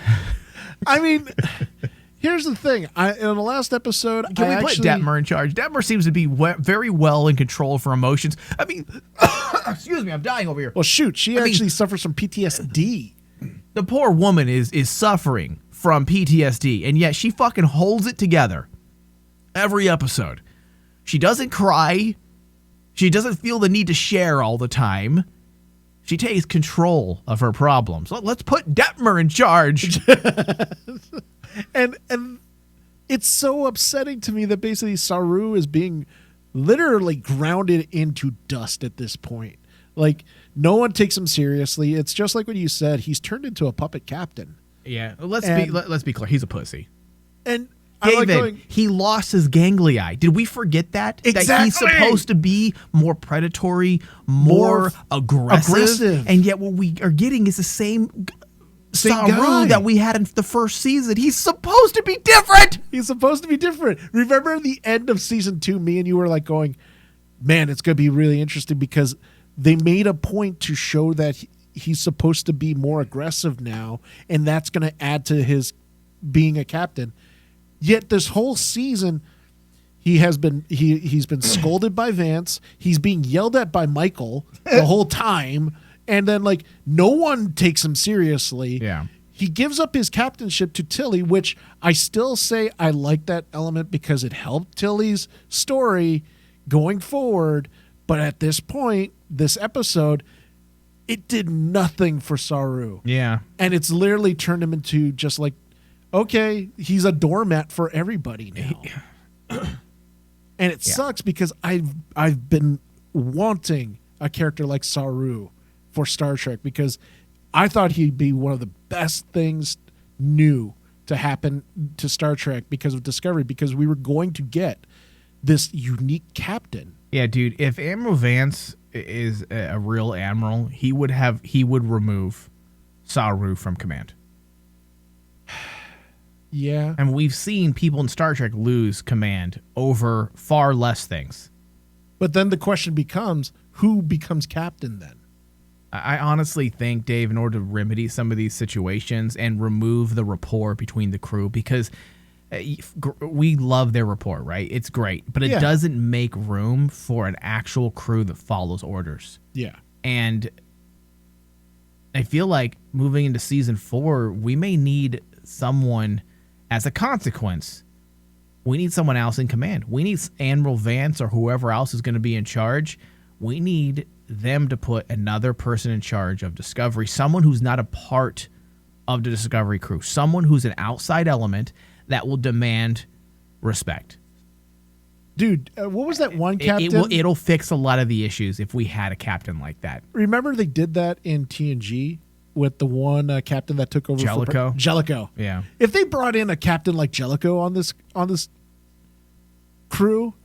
[SPEAKER 4] I mean, Here's the thing. In the last episode,
[SPEAKER 3] Can we put Detmer in charge? Detmer seems to be very well in control for emotions. I mean, excuse me, I'm dying over here.
[SPEAKER 4] Well, shoot, she actually suffers from PTSD.
[SPEAKER 3] The poor woman is suffering from PTSD, and yet she fucking holds it together every episode. She doesn't cry. She doesn't feel the need to share all the time. She takes control of her problems. Let's put Detmer in charge.
[SPEAKER 4] And it's so upsetting to me that basically Saru is being literally grounded into dust at this point. Like, no one takes him seriously. It's just like what you said. He's turned into a puppet captain.
[SPEAKER 3] Yeah, let's be clear. He's a pussy.
[SPEAKER 4] And
[SPEAKER 3] David, he lost his ganglia. Did we forget that?
[SPEAKER 4] Exactly.
[SPEAKER 3] That he's supposed to be more predatory, more aggressive. And yet what we are getting is the same Saru
[SPEAKER 4] guy
[SPEAKER 3] that we had in the first season. He's supposed to be different.
[SPEAKER 4] He's supposed to be different. Remember the end of season 2, me and you were like going, man, it's going to be really interesting because they made a point to show that he's supposed to be more aggressive now, and that's going to add to his being a captain. Yet this whole season, he's been scolded by Vance. He's being yelled at by Michael the whole time. And then, like, no one takes him seriously.
[SPEAKER 3] Yeah.
[SPEAKER 4] He gives up his captainship to Tilly, which I still say I like that element because it helped Tilly's story going forward. But at this point, this episode, it did nothing for Saru.
[SPEAKER 3] Yeah.
[SPEAKER 4] And it's literally turned him into just like, okay, he's a doormat for everybody now. And it sucks because I've been wanting a character like Saru for Star Trek because I thought he'd be one of the best things new to happen to Star Trek because of Discovery, because we were going to get this unique captain.
[SPEAKER 3] Yeah, dude, if Admiral Vance is a real admiral, he would remove Saru from command.
[SPEAKER 4] Yeah.
[SPEAKER 3] And we've seen people in Star Trek lose command over far less things.
[SPEAKER 4] But then the question becomes, who becomes captain then?
[SPEAKER 3] I honestly think, Dave, in order to remedy some of these situations and remove the rapport between the crew, because we love their rapport, right? It's great, but it doesn't make room for an actual crew that follows orders.
[SPEAKER 4] Yeah.
[SPEAKER 3] And I feel like moving into season 4, we may need someone as a consequence. We need someone else in command. We need Admiral Vance or whoever else is going to be in charge. We need them to put another person in charge of Discovery, someone who's not a part of the Discovery crew, someone who's an outside element that will demand respect.
[SPEAKER 4] Dude, what was that one captain?
[SPEAKER 3] It'll fix a lot of the issues if we had a captain like that.
[SPEAKER 4] Remember they did that in TNG with the one captain that took over
[SPEAKER 3] Jellicoe?
[SPEAKER 4] Jellicoe.
[SPEAKER 3] Yeah.
[SPEAKER 4] If they brought in a captain like Jellicoe on this crew,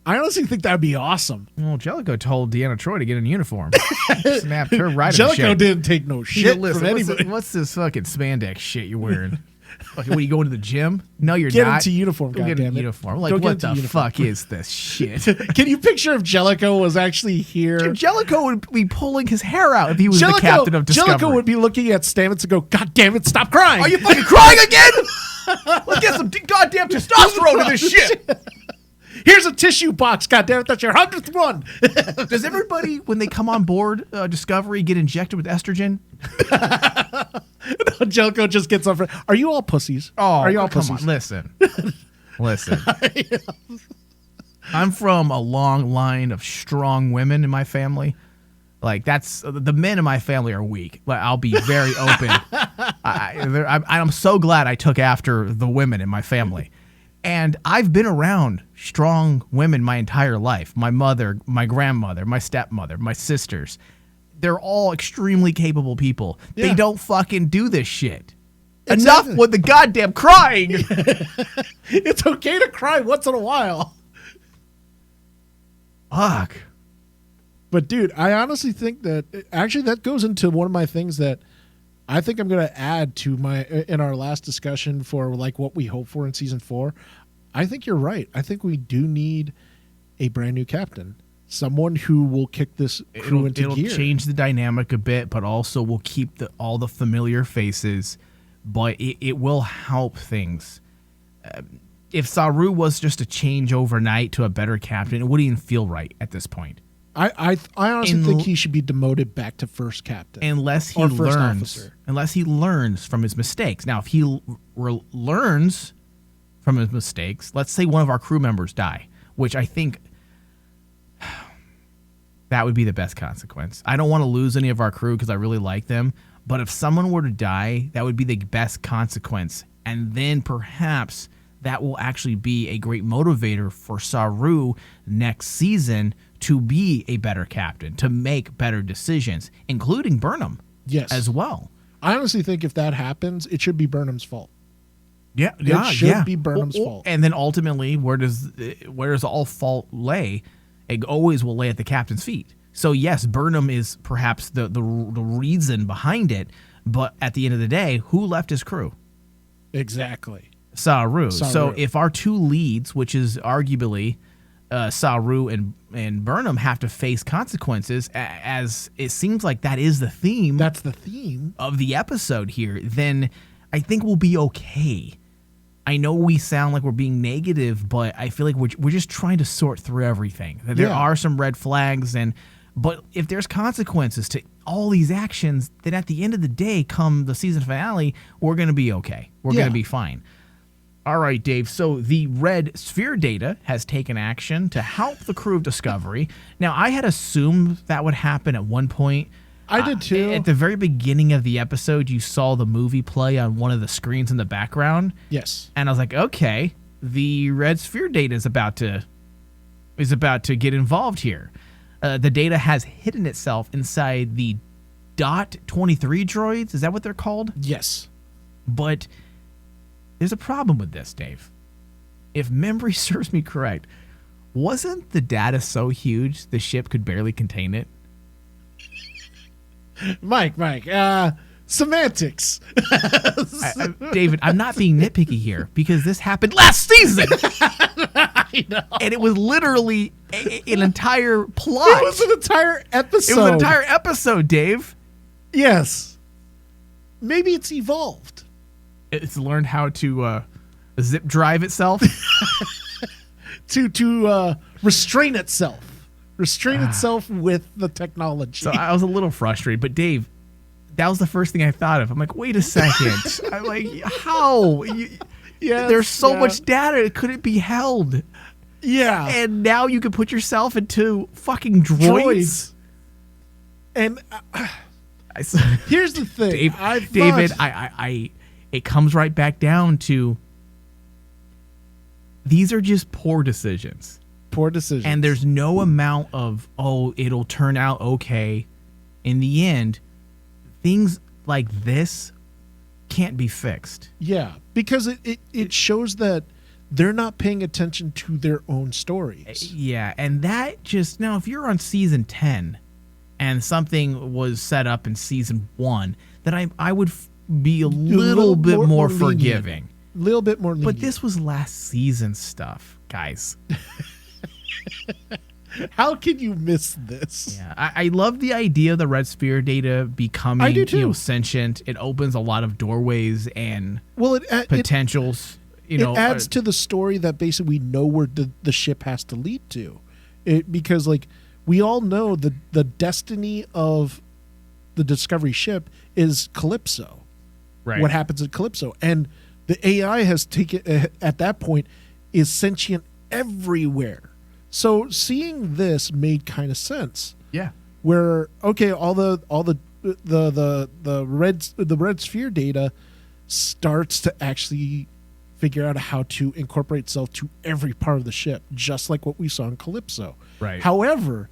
[SPEAKER 4] I honestly think that'd be awesome.
[SPEAKER 3] Well, Jellicoe told Deanna Troi to get in uniform. Snapped her right in the
[SPEAKER 4] Jellicoe
[SPEAKER 3] shape.
[SPEAKER 4] didn't take no shit from anybody.
[SPEAKER 3] What's this fucking spandex shit you're wearing? Okay, what, are you going to the gym? No, you're
[SPEAKER 4] Get
[SPEAKER 3] not.
[SPEAKER 4] into uniform,
[SPEAKER 3] Go get
[SPEAKER 4] goddammit.
[SPEAKER 3] into uniform. Like,
[SPEAKER 4] Go get
[SPEAKER 3] what
[SPEAKER 4] into
[SPEAKER 3] the
[SPEAKER 4] uniform.
[SPEAKER 3] fuck is this shit?
[SPEAKER 4] Can you picture if Jellicoe was actually here?
[SPEAKER 3] Dude, Jellicoe would be pulling his hair out if he was the captain of Discovery.
[SPEAKER 4] Jellicoe would be looking at Stamets and go, God damn it, stop crying.
[SPEAKER 3] Are you fucking crying again? Let's get some goddamn testosterone in this shit.
[SPEAKER 4] Here's a tissue box, goddammit, that's your 100th one.
[SPEAKER 3] Does everybody, when they come on board Discovery, get injected with estrogen?
[SPEAKER 4] No, Jellicoe just gets up. Are you all pussies?
[SPEAKER 3] Oh,
[SPEAKER 4] are you all
[SPEAKER 3] come
[SPEAKER 4] pussies?
[SPEAKER 3] on, listen. I'm from a long line of strong women in my family. Like, that's the men in my family are weak. But I'll be very open. I'm so glad I took after the women in my family. And I've been around strong women my entire life. My mother, my grandmother, my stepmother, my sisters. They're all extremely capable people.
[SPEAKER 4] Yeah.
[SPEAKER 3] They don't fucking do this shit.
[SPEAKER 4] Exactly.
[SPEAKER 3] Enough with the goddamn crying.
[SPEAKER 4] It's okay to cry once in a while.
[SPEAKER 3] Fuck.
[SPEAKER 4] But, dude, I honestly think that actually that goes into one of my things that I think I'm going to add to in our last discussion for like what we hope for in season 4. I think you're right. I think we do need a brand new captain, someone who will kick this crew into gear.
[SPEAKER 3] It'll change the dynamic a bit, but also will keep all the familiar faces, but it will help things. if Saru was just to change overnight to a better captain, it wouldn't even feel right at this point.
[SPEAKER 4] I honestly think he should be demoted back to first captain.
[SPEAKER 3] Unless he
[SPEAKER 4] or first
[SPEAKER 3] learns.
[SPEAKER 4] officer.
[SPEAKER 3] Unless he learns from his mistakes. Now, if he learns from his mistakes, let's say one of our crew members die, which I think that would be the best consequence. I don't want to lose any of our crew because I really like them, but if someone were to die, that would be the best consequence. And then perhaps that will actually be a great motivator for Saru next season to be a better captain, to make better decisions, including Burnham as well.
[SPEAKER 4] I honestly think if that happens, it should be Burnham's fault.
[SPEAKER 3] Yeah,
[SPEAKER 4] it should be Burnham's fault.
[SPEAKER 3] And then ultimately, where does all fault lay? It always will lay at the captain's feet. So yes, Burnham is perhaps the reason behind it, but at the end of the day, who left his crew?
[SPEAKER 4] Exactly.
[SPEAKER 3] Saru. So if our two leads, which is arguably Saru and Burnham, have to face consequences, as it seems like that is the theme.
[SPEAKER 4] That's the theme
[SPEAKER 3] of the episode here. Then I think we'll be okay. I know we sound like we're being negative, but I feel like we're just trying to sort through everything. There are some red flags, but if there's consequences to all these actions, then at the end of the day, come the season finale, we're going to be okay. We're going to be fine. All right, Dave. So the red sphere data has taken action to help the crew of Discovery. Now, I had assumed that would happen at one point.
[SPEAKER 4] I did too.
[SPEAKER 3] At the very beginning of the episode, you saw the movie play on one of the screens in the background.
[SPEAKER 4] Yes.
[SPEAKER 3] And I was like, okay, the red sphere data is about to get involved here. The data has hidden itself inside the .23 droids. Is that what they're called?
[SPEAKER 4] Yes.
[SPEAKER 3] But there's a problem with this, Dave. If memory serves me correct, wasn't the data so huge the ship could barely contain it?
[SPEAKER 4] Mike, semantics.
[SPEAKER 3] David, I'm not being nitpicky here because this happened last season.
[SPEAKER 4] I know.
[SPEAKER 3] And it was literally an entire plot.
[SPEAKER 4] It was an entire episode.
[SPEAKER 3] It was an entire episode, Dave.
[SPEAKER 4] Yes. Maybe it's evolved.
[SPEAKER 3] It's learned how to zip drive itself.
[SPEAKER 4] to restrain itself. Restrain itself with the technology.
[SPEAKER 3] So I was a little frustrated, but Dave, that was the first thing I thought of. I'm like, wait a second. I'm like, how? There's so much data, it couldn't be held.
[SPEAKER 4] Yeah.
[SPEAKER 3] And now you can put yourself into fucking droids.
[SPEAKER 4] And here's the thing.
[SPEAKER 3] David, it comes right back down to these are just poor decisions.
[SPEAKER 4] Poor decisions.
[SPEAKER 3] And there's no amount of, it'll turn out okay. In the end, things like this can't be fixed.
[SPEAKER 4] Yeah, because it shows that they're not paying attention to their own stories.
[SPEAKER 3] Yeah, and that just, now if you're on season 10 and something was set up in season 1, then I would be a little bit more forgiving.
[SPEAKER 4] A little bit more lenient.
[SPEAKER 3] But this was last season stuff, guys.
[SPEAKER 4] How can you miss this?
[SPEAKER 3] Yeah, I love the idea of the red sphere data becoming sentient. It opens a lot of doorways and potentials.
[SPEAKER 4] It adds to the story that basically we know where the ship has to lead to. Because like we all know the destiny of the Discovery ship is Calypso.
[SPEAKER 3] Right.
[SPEAKER 4] What happens at Calypso. And the AI has taken at that point is sentient everywhere. So seeing this made kind of sense.
[SPEAKER 3] Yeah.
[SPEAKER 4] Where all the red sphere data starts to actually figure out how to incorporate itself to every part of the ship, just like what we saw in Calypso.
[SPEAKER 3] Right.
[SPEAKER 4] However,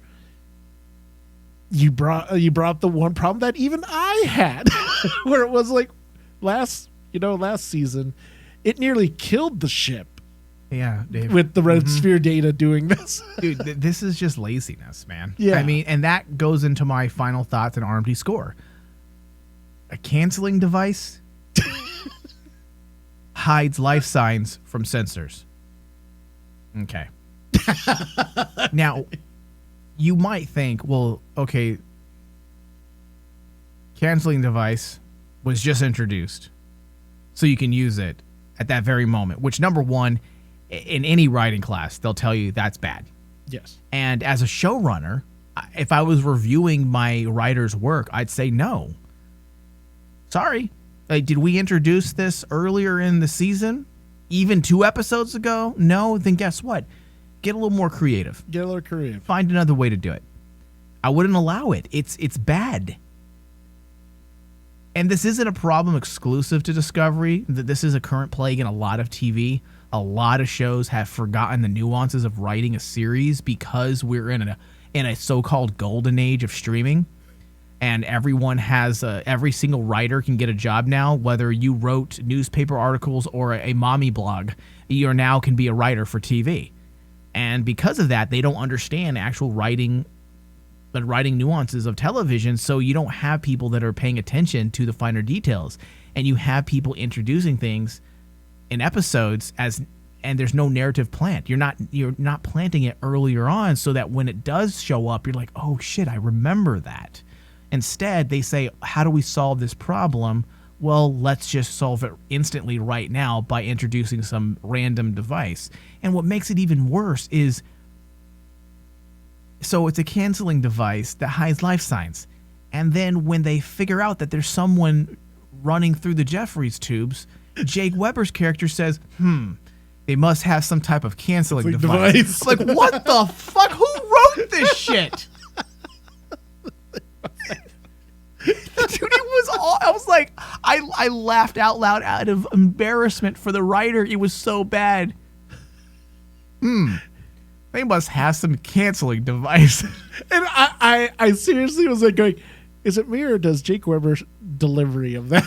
[SPEAKER 4] you brought up the one problem that even I had, where it was like last season, it nearly killed the ship.
[SPEAKER 3] Yeah, Dave.
[SPEAKER 4] With the red sphere data doing this.
[SPEAKER 3] Dude, this is just laziness, man.
[SPEAKER 4] Yeah.
[SPEAKER 3] I mean, and that goes into my final thoughts and RMD score. A canceling device hides life signs from sensors. Okay. Now, you might think, well, okay, canceling device was just introduced, so you can use it. at that very moment, which, number one, in any writing class, they'll tell you that's bad.
[SPEAKER 4] Yes.
[SPEAKER 3] And as a showrunner, if I was reviewing my writer's work, I'd say no. Sorry. Did we introduce this earlier in the season? Even 2 episodes ago? No? Then guess what? Get a little more creative.
[SPEAKER 4] Get a little creative.
[SPEAKER 3] Find another way to do it. I wouldn't allow it. It's bad. And this isn't a problem exclusive to Discovery. This is a current plague in a lot of TV. A lot of shows have forgotten the nuances of writing a series because we're in a so-called golden age of streaming. And everyone has, every single writer can get a job now. Whether you wrote newspaper articles or a mommy blog, you now can be a writer for TV. And because of that, they don't understand actual writing, the writing nuances of television. So you don't have people that are paying attention to the finer details. And you have people introducing things in episodes and there's no narrative plant. You're not planting it earlier on so that when it does show up, you're like, oh shit, I remember that. Instead, they say, how do we solve this problem? Well, let's just solve it instantly right now by introducing some random device. And what makes it even worse is, so it's a canceling device that hides life signs. And then when they figure out that there's someone running through the Jeffries tubes, Jake Weber's character says, they must have some type of canceling device. Like, what the fuck? Who wrote this shit? Dude, it was all, I was like, I laughed out loud out of embarrassment for the writer. It was so bad. They must have some canceling device.
[SPEAKER 4] And I seriously was like going, is it me or does Jake Weber's delivery of that?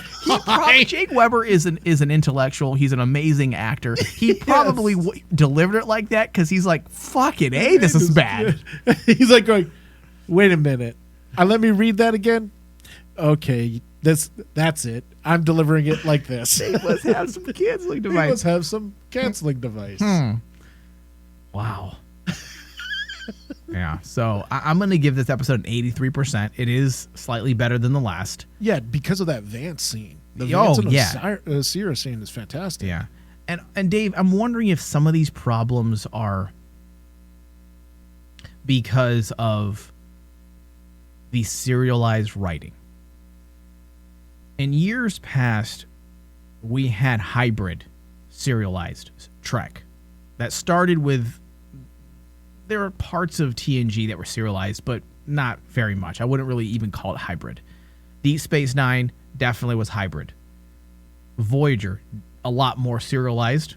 [SPEAKER 3] Jake Weber is an intellectual. He's an amazing actor. He probably delivered it like that because he's like, fucking A, this is bad.
[SPEAKER 4] He's like going, wait a minute. Let me read that again. Okay, that's it. I'm delivering it like this.
[SPEAKER 3] They must have some canceling device.
[SPEAKER 4] They must have some canceling device.
[SPEAKER 3] Wow. Yeah, so I'm going to give this episode an 83%. It is slightly better than the last.
[SPEAKER 4] Yeah, because of that Vance scene. The Vance and Osyraa scene is fantastic.
[SPEAKER 3] Yeah. And Dave, I'm wondering if some of these problems are because of the serialized writing. In years past, we had hybrid serialized Trek that started with, there are parts of TNG that were serialized, but not very much. I wouldn't really even call it hybrid. Deep Space Nine definitely was hybrid. Voyager, a lot more serialized.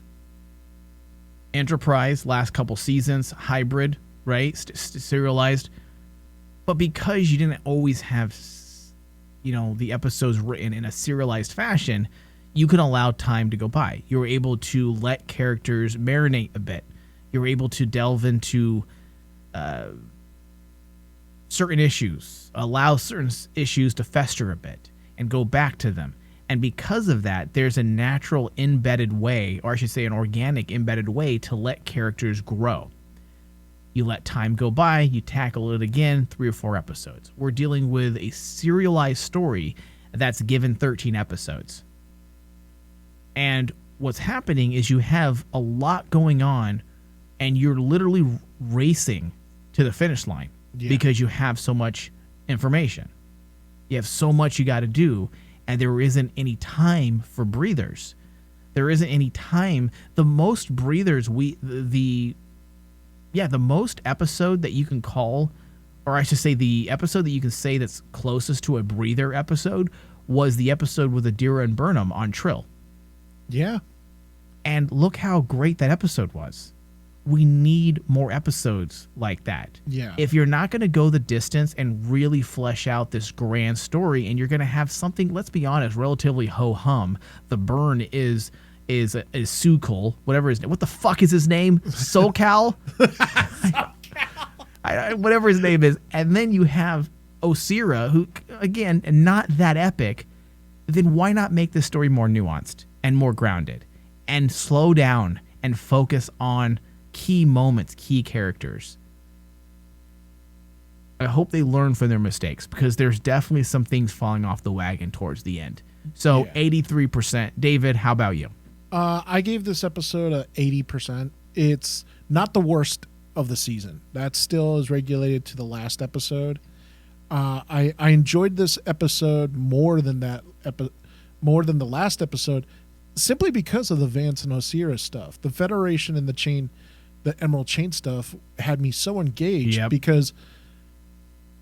[SPEAKER 3] Enterprise, last couple seasons, hybrid, right? Serialized. But because you didn't always have, the episodes written in a serialized fashion, you could allow time to go by. You were able to let characters marinate a bit. You were able to delve into certain issues, allow certain issues to fester a bit, and go back to them. And because of that, there's a natural embedded way, or I should say an organic embedded way to let characters grow. You let time go by, you tackle it again, 3 or 4 episodes. We're dealing with a serialized story that's given 13 episodes. And what's happening is you have a lot going on, and you're literally racing to the finish line because you have so much information. You have so much you got to do, and there isn't any time for breathers. There isn't any time. The most breathers the most episode that you can call, or I should say the episode that you can say that's closest to a breather episode was the episode with Adira and Burnham on Trill.
[SPEAKER 4] Yeah.
[SPEAKER 3] And look how great that episode was. We need more episodes like that.
[SPEAKER 4] Yeah.
[SPEAKER 3] If you're not going to go the distance and really flesh out this grand story, and you're going to have something, let's be honest, relatively ho-hum. The burn is Sukal, whatever his name. What the fuck is his name? SoCal? Whatever his name is. And then you have Osyraa, who, again, not that epic. Then why not make this story more nuanced and more grounded? And slow down and focus on key moments, key characters. I hope they learn from their mistakes, because there's definitely some things falling off the wagon towards the end. So 83%. David, how about you?
[SPEAKER 4] I gave this episode a 80%. It's not the worst of the season. That still is regulated to the last episode. I enjoyed this episode more than more than the last episode, simply because of the Vance and Osyraa stuff. The Federation and the Emerald Chain stuff had me so engaged because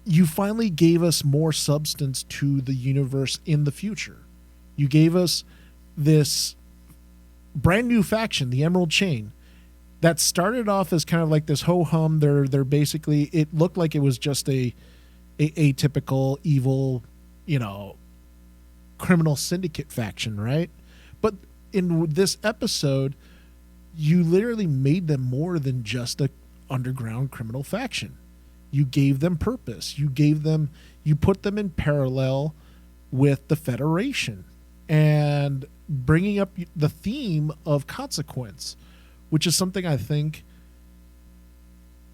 [SPEAKER 4] you finally gave us more substance to the universe in the future. You gave us this brand new faction, the Emerald Chain, that started off as kind of like this ho-hum. They're basically, it looked like it was just a typical evil, criminal syndicate faction, right? But in this episode, you literally made them more than just a underground criminal faction. You gave them purpose. You put them in parallel with the Federation, and bringing up the theme of consequence, which is something I think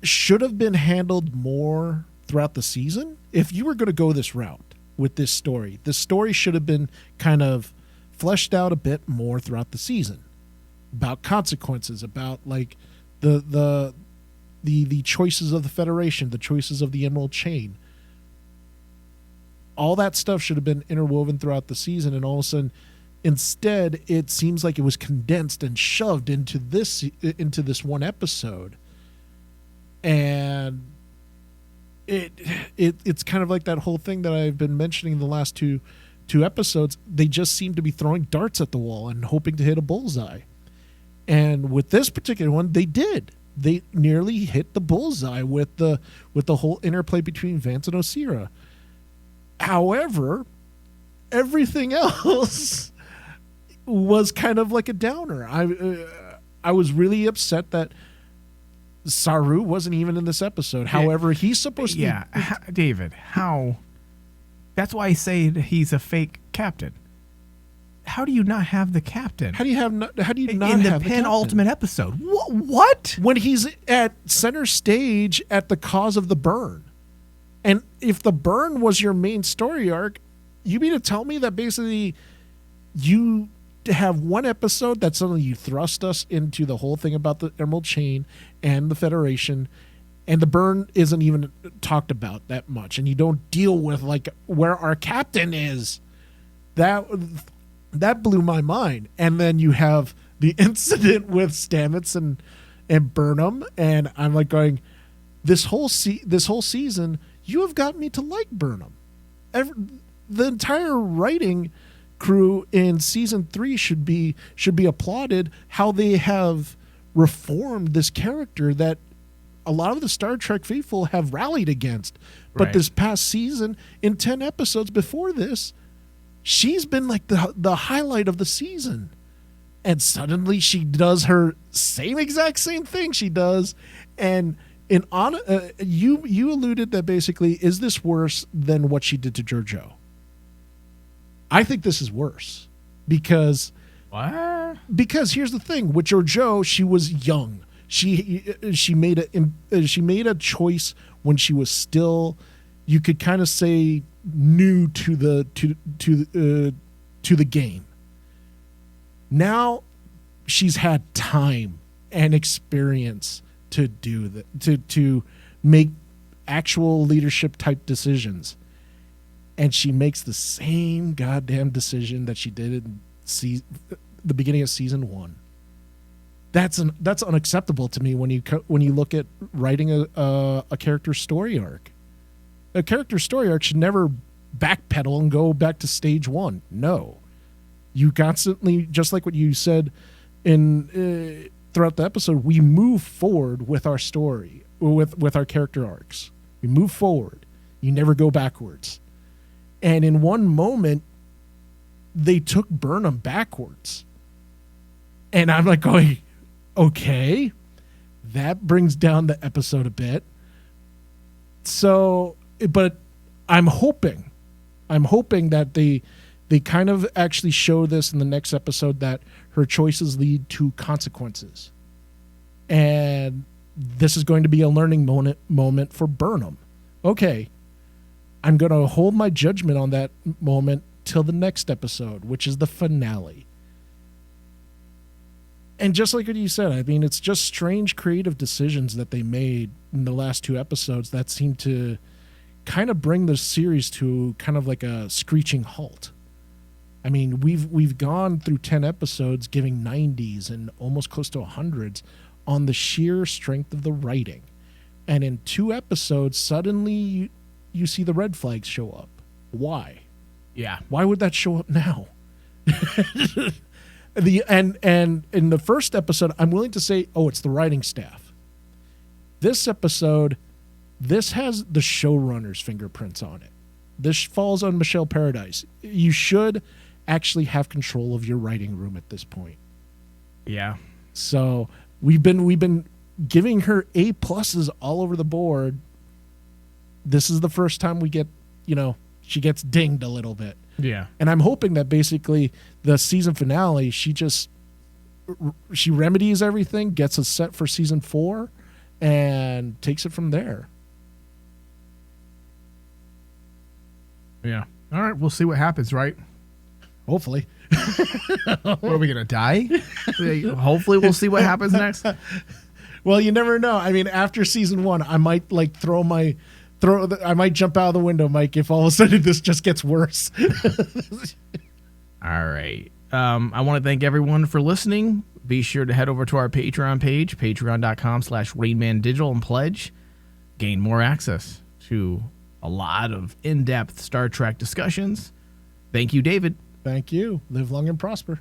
[SPEAKER 4] should have been handled more throughout the season. If you were going to go this route with this story should have been kind of fleshed out a bit more throughout the season, about consequences, about like the choices of the Federation, the choices of the Emerald Chain. All that stuff should have been interwoven throughout the season, and all of a sudden, instead, it seems like it was condensed and shoved into this one episode. And it's kind of like that whole thing that I've been mentioning in the last two episodes. They just seem to be throwing darts at the wall and hoping to hit a bullseye. And with this particular one, they did. They nearly hit the bullseye with the whole interplay between Vance and Osyraa. However, everything else was kind of like a downer. I was really upset that Saru wasn't even in this episode. However, he's supposed to be...
[SPEAKER 3] David, how... That's why I say he's a fake captain. How do you not have the captain?
[SPEAKER 4] How do you not have
[SPEAKER 3] in
[SPEAKER 4] the
[SPEAKER 3] penultimate episode? What?
[SPEAKER 4] When he's at center stage at the cause of the burn. And if the burn was your main story arc, you mean to tell me that basically you have one episode that suddenly you thrust us into the whole thing about the Emerald Chain and the Federation, and the burn isn't even talked about that much, and you don't deal with like where our captain is? That blew my mind. And then you have the incident with Stamets and Burnham, and I'm like going, this whole season, you have got me to like Burnham. The entire writing crew in season 3 should be applauded, how they have reformed this character that a lot of the Star Trek faithful have rallied against. But
[SPEAKER 3] Right.
[SPEAKER 4] this past season, in 10 episodes before this, she's been like the highlight of the season. And suddenly she does her exact same thing she does. And you alluded that basically, is this worse than what she did to Georgiou? I think this is worse because
[SPEAKER 3] What?
[SPEAKER 4] Because here's the thing: with Georgiou, she was young. She made a choice when she was still, you could kind of say, new to the game. Now she's had time and experience to do that, to make actual leadership type decisions, and she makes the same goddamn decision that she did in the beginning of season 1. That's unacceptable to me when you look at writing a character story arc. A character story arc should never backpedal and go back to stage 1. No, you constantly, just like what you said in throughout the episode, we move forward with our story, with our character arcs. We move forward. You never go backwards. And in one moment, they took Burnham backwards. And I'm like going, okay, that brings down the episode a bit. So, but I'm hoping that they kind of actually show this in the next episode, that her choices lead to consequences. And this is going to be a learning moment for Burnham. Okay, I'm going to hold my judgment on that moment till the next episode, which is the finale. And just like what you said, I mean, it's just strange creative decisions that they made in the last 2 episodes that seem to kind of bring the series to kind of like a screeching halt. I mean, we've gone through 10 episodes giving 90s and almost close to 100s on the sheer strength of the writing. And in 2 episodes, suddenly you see the red flags show up. Why?
[SPEAKER 3] Yeah.
[SPEAKER 4] Why would that show up now? And in the first episode, I'm willing to say, oh, it's the writing staff. This episode, this has the showrunner's fingerprints on it. This falls on Michelle Paradise. You should actually have control of your writing room at this point.
[SPEAKER 3] Yeah.
[SPEAKER 4] So we've been giving her A+ all over the board. This is the first time we get, she gets dinged a little bit.
[SPEAKER 3] Yeah.
[SPEAKER 4] And I'm hoping that basically the season finale, she remedies everything, gets us set for season 4, and takes it from there.
[SPEAKER 3] Yeah. All right. We'll see what happens, right?
[SPEAKER 4] Hopefully.
[SPEAKER 3] What, are we going to die? Hopefully we'll see what happens next.
[SPEAKER 4] Well, you never know. I mean, after season 1, I might I might jump out of the window, Mike, if all of a sudden this just gets worse.
[SPEAKER 3] All right. I want to thank everyone for listening. Be sure to head over to our Patreon page, patreon.com/RainmanDigital, and pledge. Gain more access to a lot of in-depth Star Trek discussions. Thank you, David.
[SPEAKER 4] Thank you. Live long and prosper.